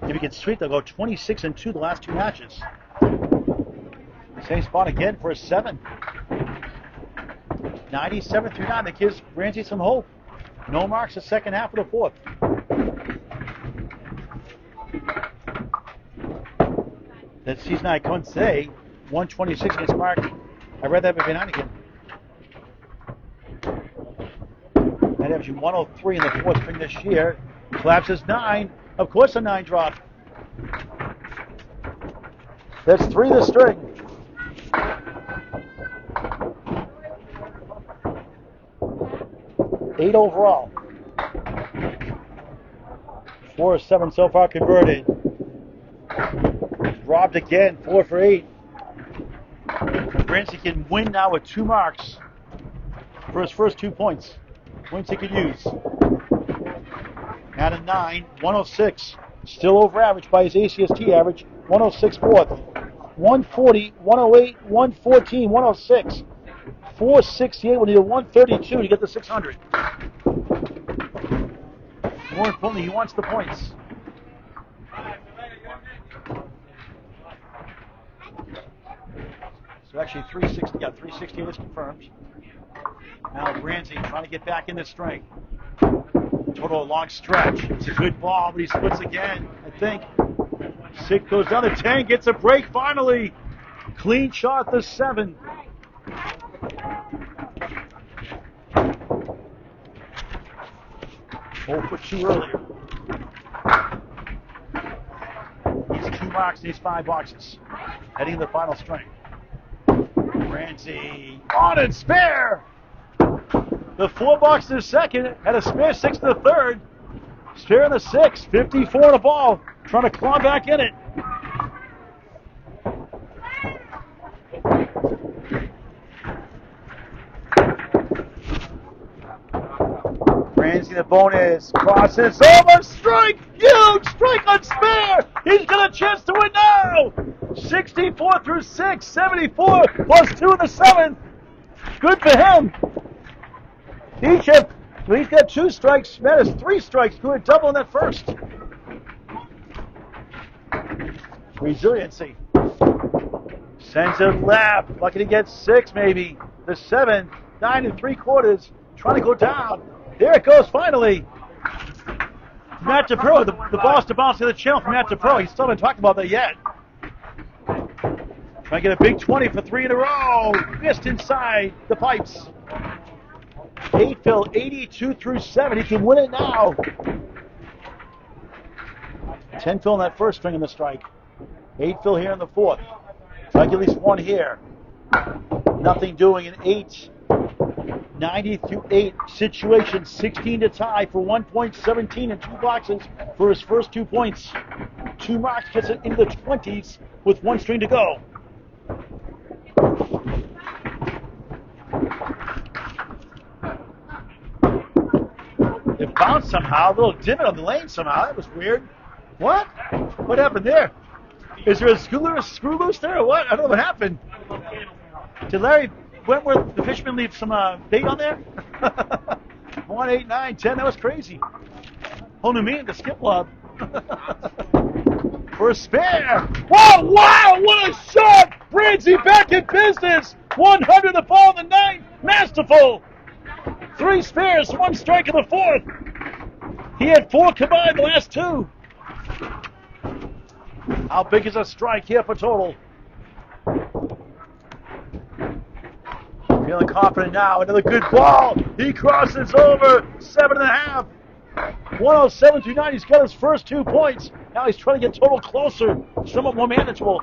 If he gets sweet, they'll go 26 and 2 the last 2 matches. Same spot again for a 7. 97 through 9. That gives Brienzi some hope. No marks the second half of the 4th. That season I couldn't say. 126 against Mark. I read that by Van Heineken. That averaging 103 in the 4th string this year. Collapses 9. Of course a 9 drop. That's 3 the string. Eight overall. 4 of 7 so far converted. Robbed again, 4 for 8. Brienzi can win now with 2 marks for his first 2 points. Points he could use. At a 9, 106. Still over average by his ACST average. 106 4th. 140, 108, 114, 106. 468 when he did 132 to get the 600. More importantly, he wants the points. So actually 360, yeah, 360 is confirmed. Now Brienzi trying to get back in the string. Total long stretch. It's a good ball, but he splits again, I think. 6 goes down to 10, gets a break finally. Clean shot, the 7. For 2 earlier. He's 2 marks in these 5 boxes. Heading to the final string. Brienzi on and spare. The 4 box to the second. Had a spare 6 to the 3rd. Spare in the 6. 54 in the ball. Trying to claw back in it. Brienzi the bonus. Crosses over. Strike. Huge strike on spare. He's got a chance to win now. 64 through 6. 74 plus 2 in the 7th. Good for him. He's got 2 strikes. That is 3 strikes. Good double in that first. Resiliency. Sends it left. Lucky to get 6 maybe. The 7. 9 3/4. Trying to go down. There it goes finally. Matt DiPirro, the boss to bounce to the channel from Matt DiPirro. He's still haven't talked about that yet. Trying to get a big 20 for 3 in a row. Missed inside the pipes. 8 fill, 82 through 7. He can win it now. 10 fill in that first string in the strike. 8 fill here in the 4th. Try to get at least one here. Nothing doing in 90 through 8 situation. 16 to tie for 1.17 and 2 boxes for his first 2 points. 2 marks gets it into the 20s with 1 string to go. It bounced somehow, a little divot on the lane somehow. That was weird. What? What happened there? Is there a screw loose there or what? I don't know what happened. Did Larry Wentworth, the fisherman, leave some bait on there? 1, 8, 9, 10. That was crazy. Whole new meaning to skip lob. For a spare. Whoa, wow, what a shot! Brienzi back in business. 100 to fall in the 9th. Masterful. 3 spares, 1 strike in the 4th. He had 4 combined the last 2. How big is a strike here for total? Feeling confident now. Another good ball. He crosses over. 7.5. 107 through 9. He's got his first 2 points. Now he's trying to get total closer, somewhat more manageable.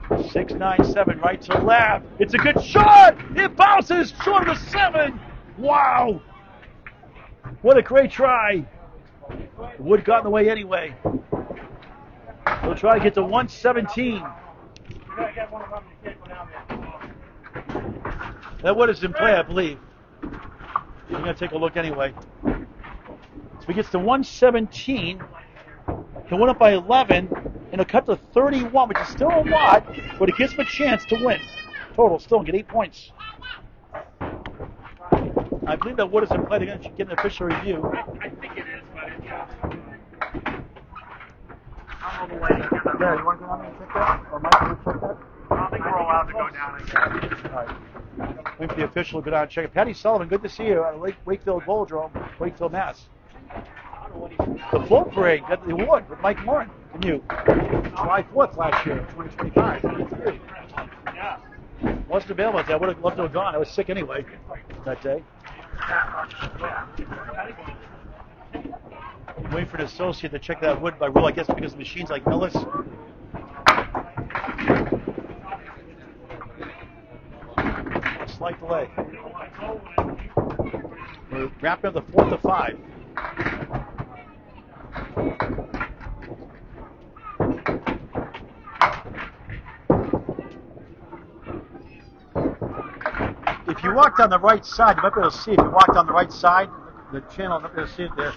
6-9-7 right to left. It's a good shot. It bounces short of the 7. Wow. What a great try. The wood got in the way anyway. We'll try to get to 117. That wood is in play, I believe. I'm going to take a look anyway. So he gets to 117. He went up by 11, and he'll cut to 31, which is still a lot, but it gives him a chance to win. Total, still get 8 points. I believe that wood is in play. They're going to get an official review. I think it is, but I'm on the way. Yeah, you want to go down there and check that? Or Mike, you want to check that? I don't think we're allowed to go down, I guess. All right. Wait for the official to go down and check it. Patty Sullivan, good to see you at Wakefield Bowldrome, Wakefield, Mass. The float parade got the award with Mike Morin from you. July 4th last year, 2025. Yeah. Wasn't available. I would have loved to have gone. I was sick anyway that day. Wait for an associate to check that wood by rule, I guess because of machines like Millis. Slight delay. We're wrapping up the 4th of 5. If you walk down the right side, you might be able to see. If you walk down the right side, the channel, you might be able to see it there.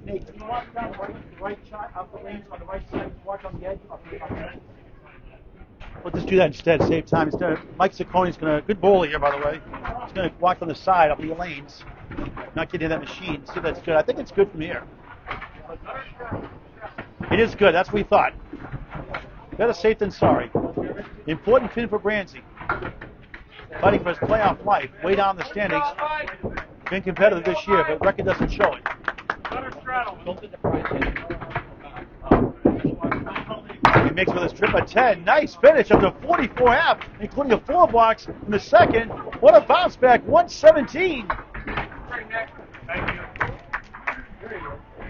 Nate, can you walk down the right side, up the lanes on the right side, walk on the edge, up the edge? We'll just do that instead, save time. Mike Cicconi's going to, good bowler here, by the way. He's going to walk on the side, up the lanes, not get in that machine. See if that's good. I think it's good from here. It is good. That's what we thought. Better safe than sorry. Important pin for Brienzi. Fighting for his playoff life. Way down the standings. Been competitive this year, but record doesn't show it. He makes with his trip of 10. Nice finish up to 44.5, including a 4 box in the second. What a bounce back. 117.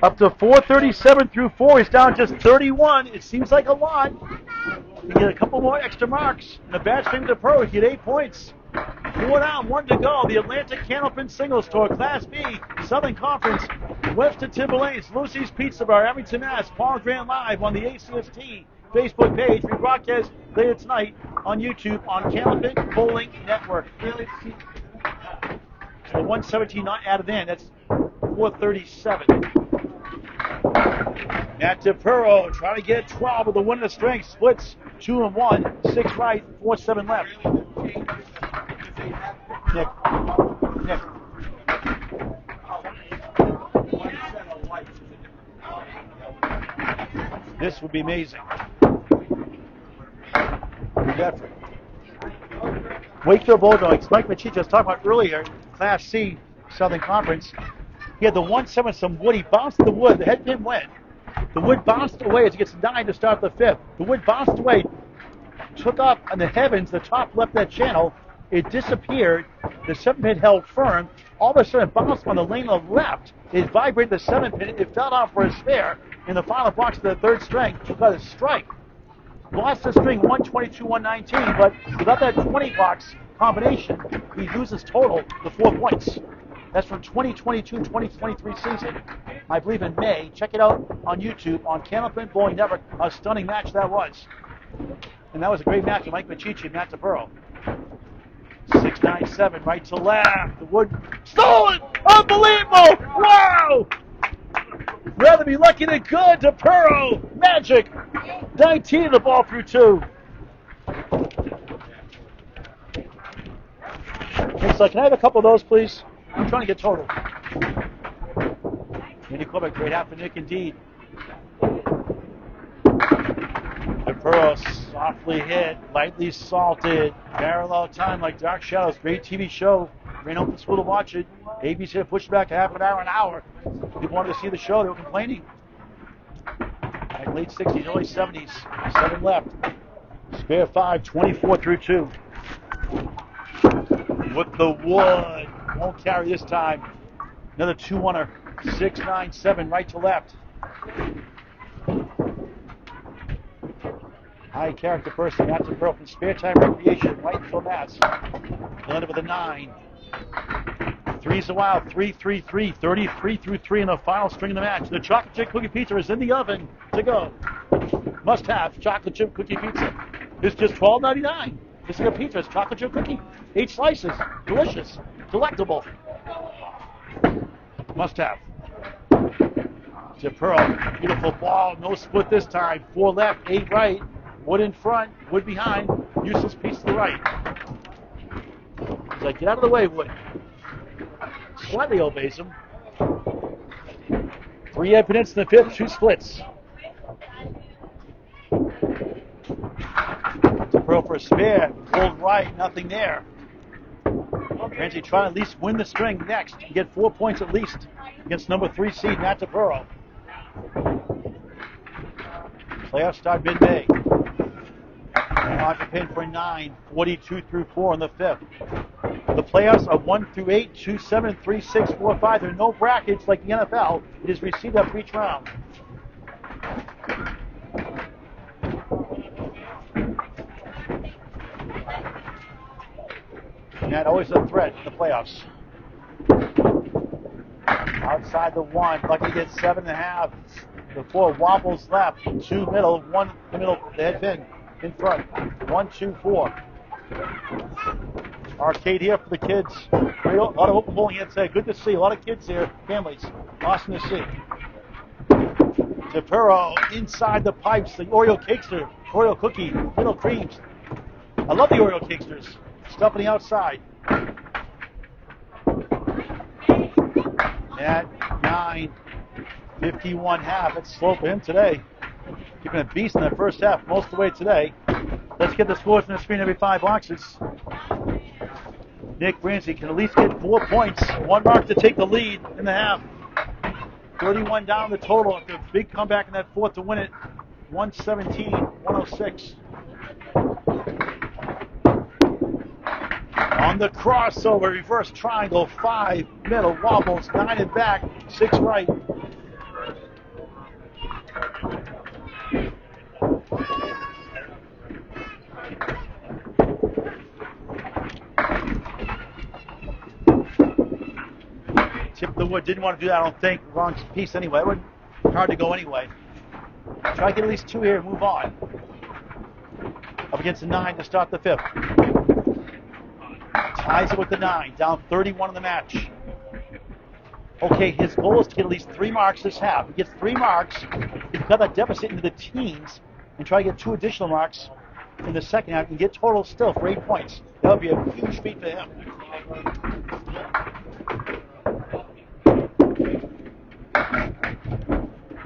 Up to 437 through 4. He's down just 31. It seems like a lot. You get a couple more extra marks. And a bad string to pro. You get 8 points. 4 down, 1 to go. The Atlantic Candlepin Singles Tour, Class B, Southern Conference, Webster Timberlanes, Lucy's Pizza Bar, Abington, Mass, Paul Grand Live on the ACST Facebook page. We broadcast later tonight on YouTube on Candlepin Bowling Network. So the 117 not added in. That's 437. Matt DiPirro trying to get 12 with the win of the strength. Splits 2 and 1, 6 right, 4-7 left. Nick. This would be amazing. Good effort. Wakefield Bulldogs, Mike Machicha was talking about earlier, Class C, Southern Conference. He had the 1-7, some wood. He bounced the wood. The head pin went. The wood bounced away as he gets 9 to start the 5th. The wood bounced away, took off on the heavens. The top left that channel. It disappeared. The 7-pin held firm. All of a sudden, it bounced on the lane of left. It vibrated the 7-pin. It fell down for a spare in the final box of the third string. Got a strike. Lost the string 122, 119, but without that 20 box combination, he loses total to 4 points. That's from 2022-2023 season, I believe in May. Check it out on YouTube on Candlepin Bowling Network. A stunning match that was. And that was a great match with Mike Machici and Matt DiPirro. 6-9-7, right to left. The wood stolen! Unbelievable! Wow! Rather be lucky than good. DiPirro, magic. 19 the ball through 2. It's like, can I have a couple of those, please? I'm trying to get total. Andy Corbett, great half for Nick indeed. DiPirro softly hit, lightly salted, parallel time like Dark Shadows. Great TV show. Ran home from school to watch it. ABC had pushed back half an hour. People wanted to see the show. They were complaining. Like late 60s, early 70s. 7 left. Spare 5, 24 through 2. With the wood. Won't carry this time. Another 2-1er. 6-9-7, right to left. High character person, Matt DiPirro from Spare Time Recreation, right for Mass. Landed with a 9. 3's a wild, 3-3-3, 33 through 3 in the final string of the match. The chocolate chip cookie pizza is in the oven to go. Must have chocolate chip cookie pizza. It's just $12.99. This is a pizza, it's chocolate chip cookie. 8 slices, delicious, delectable. Must have. DiPirro, beautiful ball, no split this time. 4 left, 8 right. Wood in front, wood behind, useless piece to the right. He's like, get out of the way, Wood. Slightly obeys him. 3 openings in the 5th, 2 splits. DiPirro for a spare, pulled right, nothing there. Brienzi trying to at least win the string next. You get 4 points at least against number 3 seed, Matt DiPirro. Playoffs start mid-May. Pin for 9, 42 through 4 in the 5th. The playoffs are 1 through 8, 2, 7, 3, 6, 4, 5. There are no brackets like the NFL. It is received after each round. And that always a threat in the playoffs. Outside the 1, lucky to get 7.5. The 4 wobbles left, 2 middle, 1 in the middle, the head pin. In front. 1, 2, 4. Arcade here for the kids. A lot of open bowling here today. Good to see. A lot of kids here. Families. Awesome to see. DiPirro inside the pipes. The Oreo cakester. Oreo cookie. Little creams. I love the Oreo cakesters. Stuff on the outside. At 9. 51.5. It's slow for him today. Keeping a beast in that first half most of the way today. Let's get the scores on the screen every 5 boxes. Nick Brienzi can at least get 4 points. 1 mark to take the lead in the half. 31 down the total after a big comeback in that 4th to win it. 117, 106. On the crossover, reverse triangle, 5 middle, wobbles, 9 and back, 6 right. Tip the wood, didn't want to do that, I don't think. Wrong piece anyway. It wasn't hard to go anyway. Try to get at least 2 here and move on. Up against the 9 to start the 5th. Ties it with the 9, down 31 in the match. Okay, his goal is to get at least 3 marks this half. He gets 3 marks, he can cut that deficit into the teens and try to get 2 additional marks in the second half and get total still for 8 points. That would be a huge feat for him.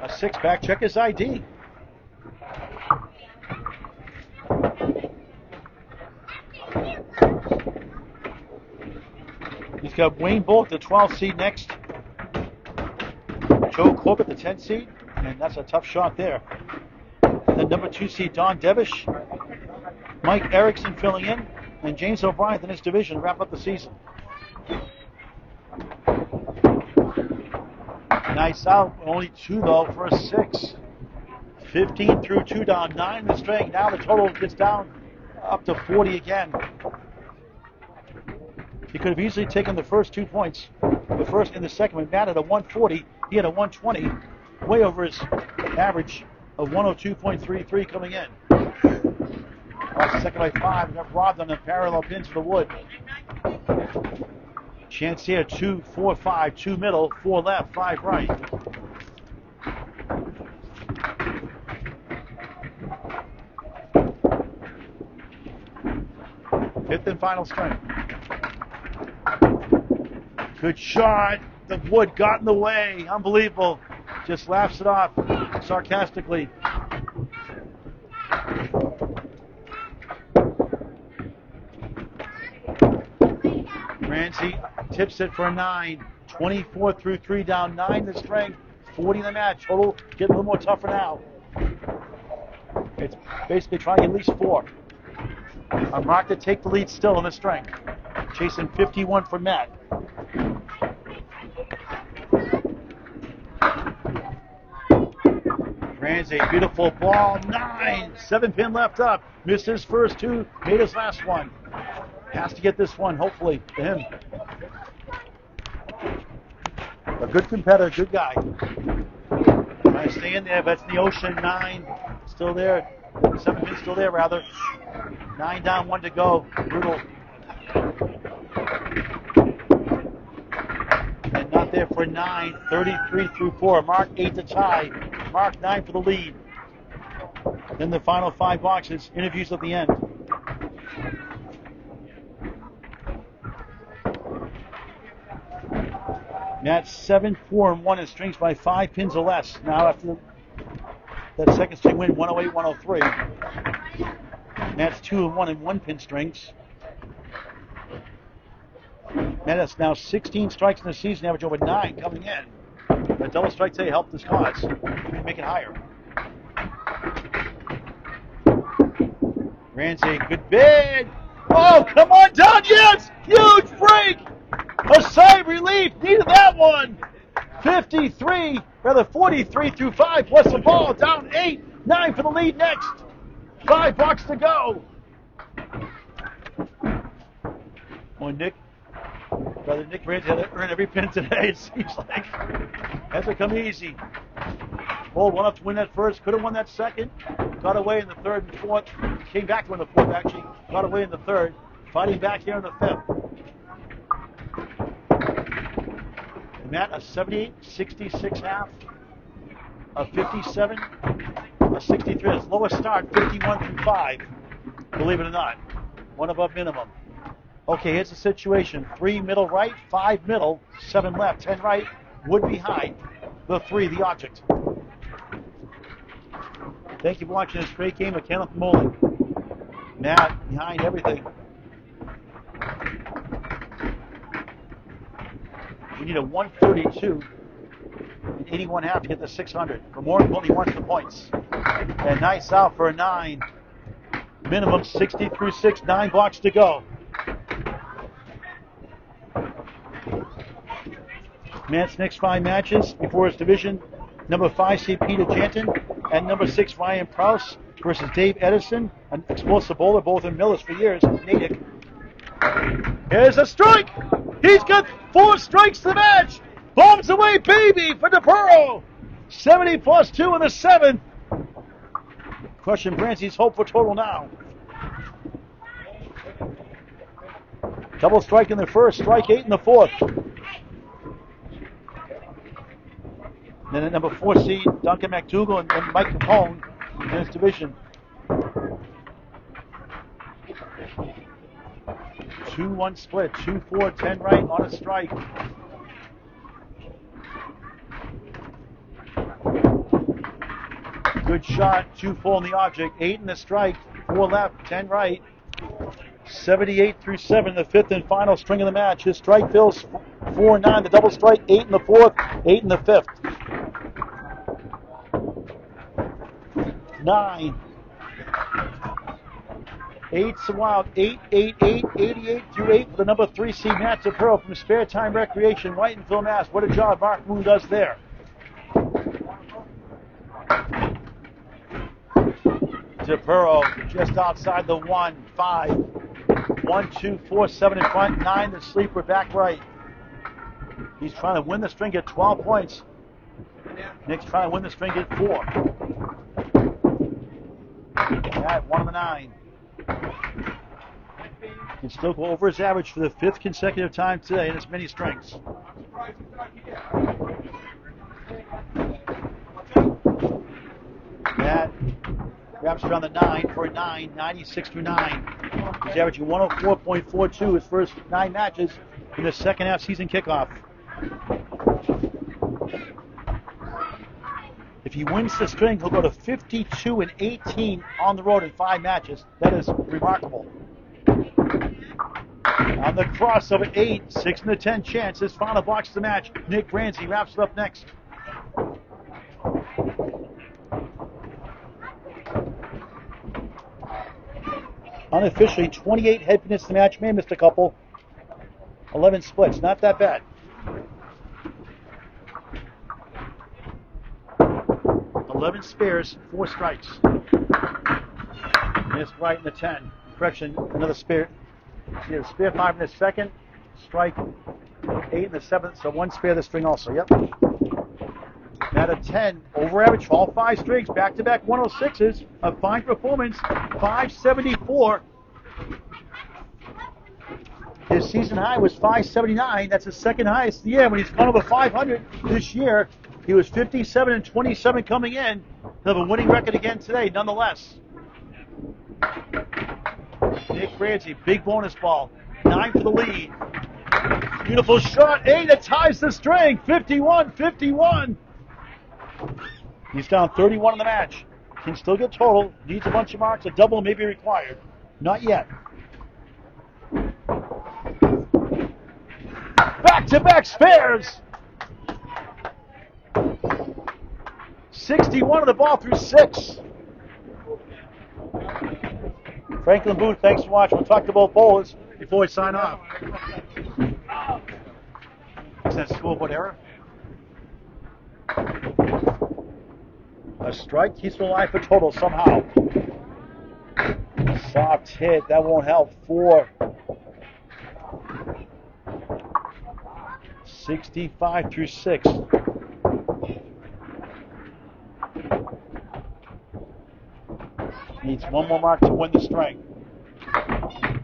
A 6-pack, check his ID. He's got Wayne Bolt, the 12 seed next. Joe Corbett, the 10 seed, and that's a tough shot there. The number 2 seed, Don Devish. Mike Erickson filling in. and James O'Brien in this division to wrap up the season. Nice out, only 2 though for a 6. 15 through 2 down, 9 in the string. Now the total gets down up to 40 again. He could have easily taken the first 2 points, the first and the second one. Matt had a 140, he had a 120, way over his average of 102.33 coming in. Lost second by 5, got robbed on the parallel pin to the wood. Chance here, 2, 4, 5, 2 middle, 4 left, 5 right. Fifth and final string. Good shot. The wood got in the way. Unbelievable. Just laughs it off sarcastically. Brienzi tips it for a 9. 24 through 3 down, 9 the string, 40 in the match. Total getting a little more tougher now. It's basically trying at least 4. A mark to take the lead still in the string. Chasing 51 for Matt. Brienzi, beautiful ball, 9. 7 pin left up. Missed his first 2, made his last one. Has to get this one, hopefully, to him. A good competitor, good guy. Trying to stay in there, but it's in the ocean. 9 still there. 7 pins still there, rather. 9 down, 1 to go. Brutal. And not there for 9. 33 through 4. Mark 8 to tie. Mark 9 for the lead. Then the final 5 boxes. Interviews at the end. Matt's 7, 4, and 1 in strings by 5 pins or less. Now after that second string win, 108, 103. Matt's 2 and 1 in 1 pin strings. Matt has now 16 strikes in the season, average over 9 coming in. The double strike today helped his cause. Maybe make it higher. Brienzi, good bid. Oh, come on down, yes! Huge break! A sigh of relief, needed that one. 43 through 5, plus the ball, down 8, 9 for the lead next. 5 bucks to go. Oh, brother Nick Brienzi had to earn every pin today, it seems like. Hasn't come easy. Bull went up to win that first, could have won that second. Got away in the third and fourth. Came back to win the fourth, actually. Got away in the third. Fighting back here in the fifth. Matt, a 78, 66 half, a 57, a 63. His lowest start, 51 through 5. Believe it or not. 1 above minimum. Okay, here's the situation. 3 middle right, 5 middle, 7 left, 10 right, wood behind, the 3, the object. Thank you for watching this great game of Candlepin Bowling. Matt behind everything. We need a 132 and 81 half to get the 600. But more importantly, he wants the points. And nice out for a 9. Minimum 60 through 6, 9 blocks to go. Matt's next 5 matches before his division. Number 5 seed Peter Janton and number 6 Ryan Prouse versus Dave Edison, an explosive bowler, both in Millers for years, Natick. Here's a strike! He's got 4 strikes to the match! Bombs away, baby, for DiPirro! 70 plus 2 in the 7th. Crushing Brienzi's hope for total now. Double strike in the first, strike 8 in the 4th. Then at number 4 seed, Duncan McDougall and Mike Capone in his division. 2-1 split, 2-4, 10 right on a strike. Good shot, 2 full in the object, 8 in the strike, 4 left, 10 right. 78 through 7, the 5th and final string of the match. His strike fills 4-9, the double strike, 8 in the 4th, 8 in the 5th. 9. Eight's wild. 8-8-8, 88 through 8 for the number 3 seed Matt DiPirro from Spare Time Recreation, Whitenville, Mass. What a job Mark Moon does there. DiPirro just outside the 1, 5, 1, 2, 4, 7 in front, 9 the sleeper back right. He's trying to win the string at 12 points. Nick's trying to win the string at 4. At 1 on the 9. Can still go over his average for the 5th consecutive time today in his mini strings. Matt Webster on the 9 for a 9, 96 through 9. He's averaging 104.42 his first 9 matches in the second half season kickoff. If he wins the string, he'll go to 52 and 18 on the road in 5 matches. That is remarkable. On the crossover, 8, 6 in the 10 chance. His final box of the match. Nick Brienzi wraps it up next. Unofficially, 28 head minutes the match. May have missed a couple. 11 splits. Not that bad. 11 spares, 4 strikes. Missed right in the 10. Correction, another spare. He had a spare 5 in the second, strike 8 in the 7th, so 1 spare the string also. Yep. At a 10, over average for all 5 strings, back-to-back 106s, a fine performance, 574. His season high was 579. That's his second highest of the year. When he's gone over 500 this year, he was 57 and 27 coming in. He'll have a winning record again today, nonetheless. Nick Brienzi, big bonus ball. 9 for the lead. Beautiful shot. 8 that ties the string. 51-51. He's down 31 in the match. Can still get total. Needs a bunch of marks. A double may be required. Not yet. Back-to-back spares. 61 of the ball through 6. Franklin Booth, thanks for watching. We'll talk to both bowlers before we sign off. Is that scoreboard error? A strike keeps him alive for total somehow. Soft hit, that won't help. 4. 65 through 6. Needs one more mark to win the string.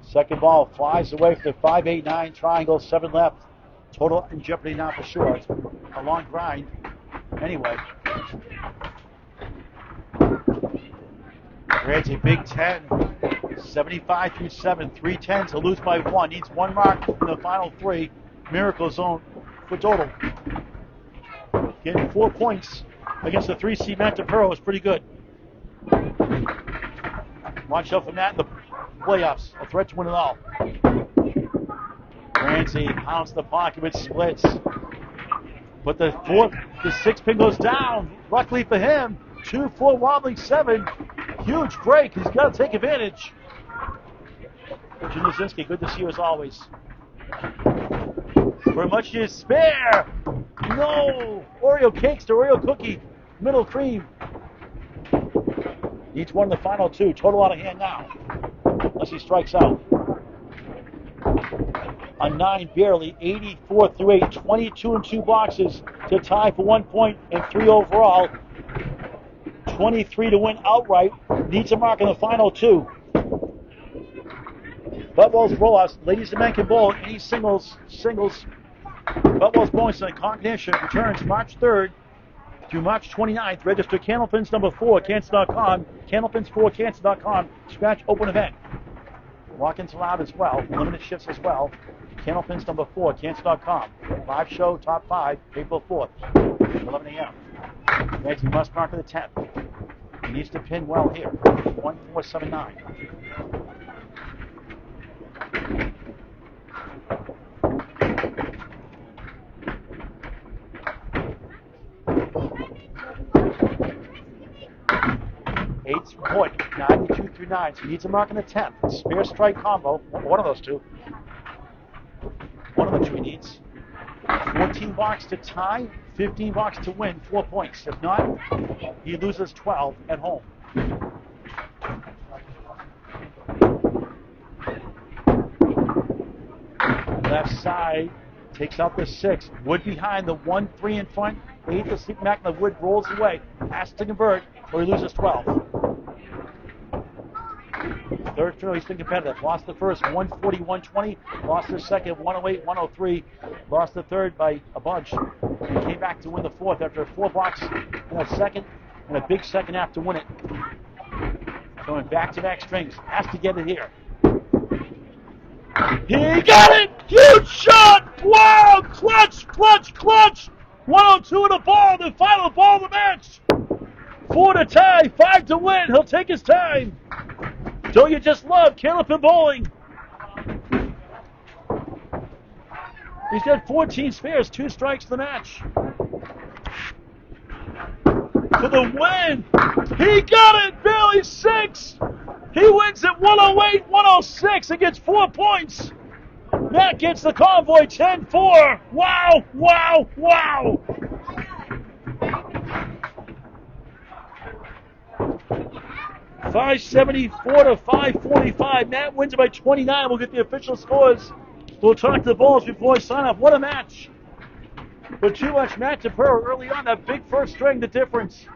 Second ball flies away for the 5-8-9 triangle, 7 left. Total in jeopardy now for sure. It's a long grind. Anyway. Creates a big 10. 75 through 7. 3 10s. He'll lose by 1. Needs 1 mark in the final 3. Miracle zone for total. Getting 4 points against the 3 seed Matt DiPirro is pretty good. Watch out for Matt in the playoffs. A threat to win it all. Brienzi pounds the pocket with splits. But the 6 pin goes down. Luckily for him, 2-4 wobbling 7. Huge break. He's got to take advantage. Jim Lazinski, good to see you as always. Very much to spare. No! Oreo cakes to Oreo cookie. Middle cream. Each one in the final 2. Total out of hand now. Unless he strikes out. A 9 barely. 84 through 8. 22 and 2 boxes to tie for 1 point and 3 overall. 23 to win outright. Needs a mark in the final 2. Buttwell's roll-offs. Ladies and men can bowl any singles. Buttwell's bonus on Cognition returns March 3rd through March 29th. Register Candlepins number 4 at Cancer.com. Candlepins4 Cancer.com. Scratch open event. Walk-ins allowed as well. Limited shifts as well. Candlepins number 4 at Cancer.com. Live show top 5 April 4th, 11 a.m. Nancy must mark for the 10th. He needs to pin well here. 1479. Eighth point. 92 through 9. So he needs a mark in the 10th. Spare strike combo. One of those two. One of the two he needs. 14 blocks to tie, 15 blocks to win, 4 points. If not, he loses 12 at home. Left side takes out the 6. Wood behind, the 1-3 in front. 8 to sleep back, the Wood rolls away. Has to convert or he loses 12. Third throw, he's been competitive. Lost the first, 140-120. Lost the second, 108-103. Lost the third by a bunch. He came back to win the fourth after 4 blocks in a second and a big second half to win it. Going back-to-back strings. Has to get it here. He got it! Huge shot! Wow! Clutch! 102 in the ball, the final ball of the match. 4 to tie, 5 to win. He'll take his time. Don't you just love Candlepin bowling? He's got 14 spares, 2 strikes in the match. For the win! He got it! Barely 6! He wins at 108-106 and gets 4 points. Matt gets the convoy 10-4. Wow! 574 to 545. Matt wins it by 29. We'll get the official scores. We'll talk to the balls before we sign off. What a match. But too much Matt DiPirro early on. That big first string, the difference.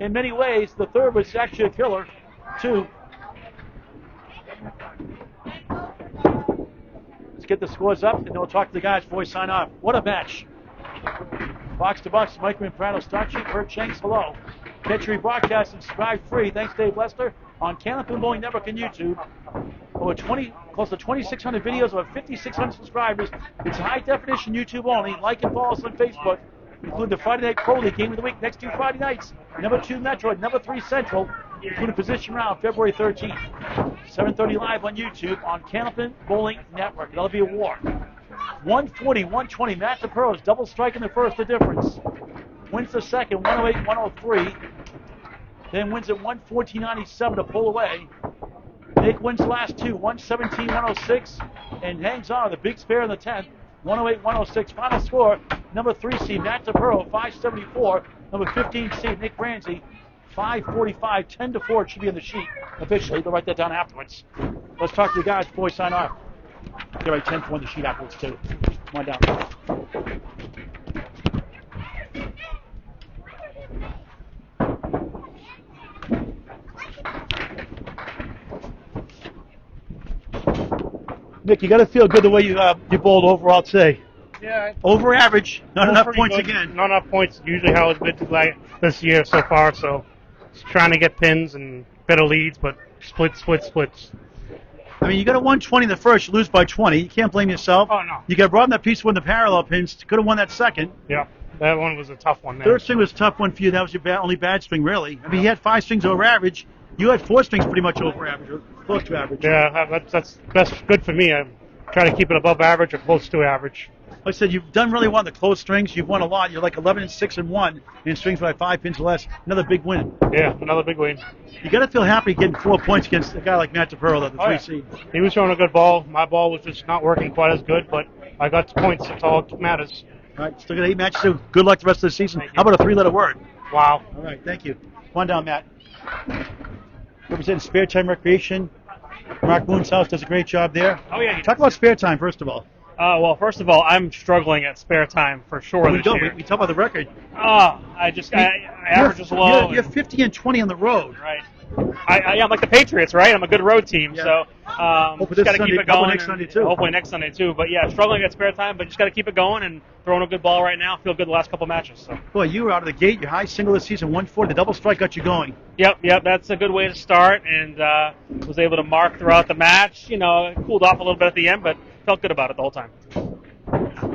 In many ways, the third was actually a killer, too. Let's get the scores up, and then we'll talk to the guys before we sign off. What a match. Box to box, Mike Manfrano, start sheet, Bert Shanks, hello. Catch your rebroadcast and subscribe free. Thanks, Dave Webster, on Candlepin Bowling Network and YouTube. Over close to 2,600 videos, over 5,600 subscribers. It's high definition YouTube only. Like and follow us on Facebook. Include the Friday Night Pro League Game of the Week next 2 Friday nights. Number 2 Metro, number 3 Central. Including position round February 13th. 7:30 live on YouTube on Candlepin Bowling Network. That'll be a war. 140-120. Matt DiPirro's double strike in the first, the difference. Wins the second, 108-103. Then wins at 114-97 to pull away. Nick wins the last 2, 117-106, and hangs on the big spare in the 10th, 108-106. Final score, number 3 seed Matt DiPirro, 574. Number 15 seed Nick Brienzi, 545, 10-4. It should be on the sheet officially. They'll write that down afterwards. Let's talk to the guys before we sign off. They'll write 10-4 on the sheet afterwards too. Come on down. Nick, you got to feel good the way you bowled overall today. Yeah. Over average, not enough points good. again. Not enough points. Usually how it's been this year so far. So just trying to get pins and better leads, but splits. I mean, you got a 120 in the first, you lose by 20. You can't blame yourself. Oh, no. You got brought in that piece to win the parallel pins. Could have won that second. Yeah, that one was a tough one. There. Third string was a tough one for you. That was your only bad string, really. I mean, he had 5 strings over average. You had 4 strings pretty much over average, or close to average. Yeah, that's good for me. I'm trying to keep it above average or close to average. Like I said, you've done really well in the close strings. You've won a lot. You're like 11-6-1 in strings by 5 pins or less. Another big win. Yeah, another big win. You got to feel happy getting 4 points against a guy like Matt DiPirro, the 3 seed. He was throwing a good ball. My ball was just not working quite as good, but I got the points. That's all that matters. All right, still got 8 matches. So good luck the rest of the season. How about a 3-letter word? Wow. All right, thank you. Come on down, Matt. Representing Spare Time Recreation. Mark Boone's house does a great job there. Oh, yeah. Talk about spare time, first of all. Well, first of all, I'm struggling at spare time for sure this year. We talk about the record. I average is low. You're 50 and 20 on the road. Right. I'm like the Patriots, right? I'm a good road team, so just got to keep it going. Hopefully next Sunday too. But yeah, struggling at spare time, but just got to keep it going and throwing a good ball right now. Feel good the last couple matches. So. Boy, you were out of the gate. Your high single this season, 140. The double strike got you going. Yep. That's a good way to start, and was able to mark throughout the match. You know, it cooled off a little bit at the end, but felt good about it the whole time.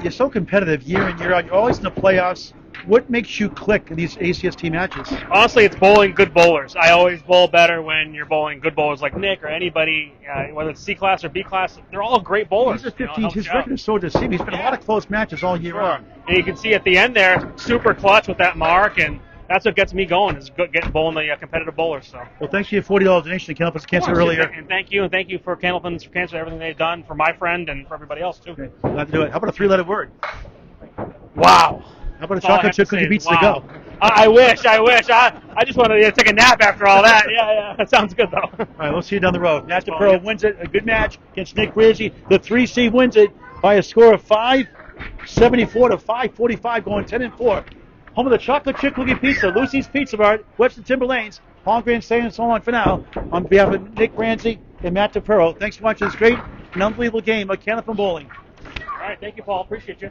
You're so competitive year in, year out. You're always in the playoffs. What makes you click in these ACST matches? Honestly, it's bowling good bowlers. I always bowl better when you're bowling good bowlers like Nick or anybody, whether it's C class or B class. They're all great bowlers. He's a 15. His record is so deceiving. He's been a lot of close matches all year long. And you can see at the end there, super clutch with that mark, and that's what gets me going is getting bowling the competitive bowlers. So. Well, thanks for your $40 donation to Candlepin's Cancer earlier. And thank you for Candlepin's Cancer, everything they've done for my friend and for everybody else too. Okay, glad to do it. How about a 3-letter word? Wow. How about a chocolate chip cookie pizza to go? I wish. I just want to take a nap after all that. Yeah. That sounds good, though. All right, we'll see you down the road. DiPirro wins it. A good match against Nick Brienzi. The 3C wins it by a score of 574 to 545, going 10-4. Home of the chocolate chip cookie pizza, Lucy's Pizza Bar, Webster Timber Lanes. Paul Grant saying so long for now. On behalf of Nick Brienzi and Matt DiPirro, thanks for watching this great and unbelievable game of Candlepin bowling. All right, thank you, Paul. Appreciate you.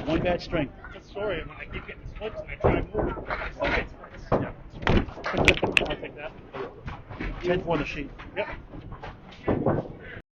One bad string. That's sorry. I keep getting splits and I try moving. I still get splits. Yeah. I'll take that. 10-4 on the sheet. Yep.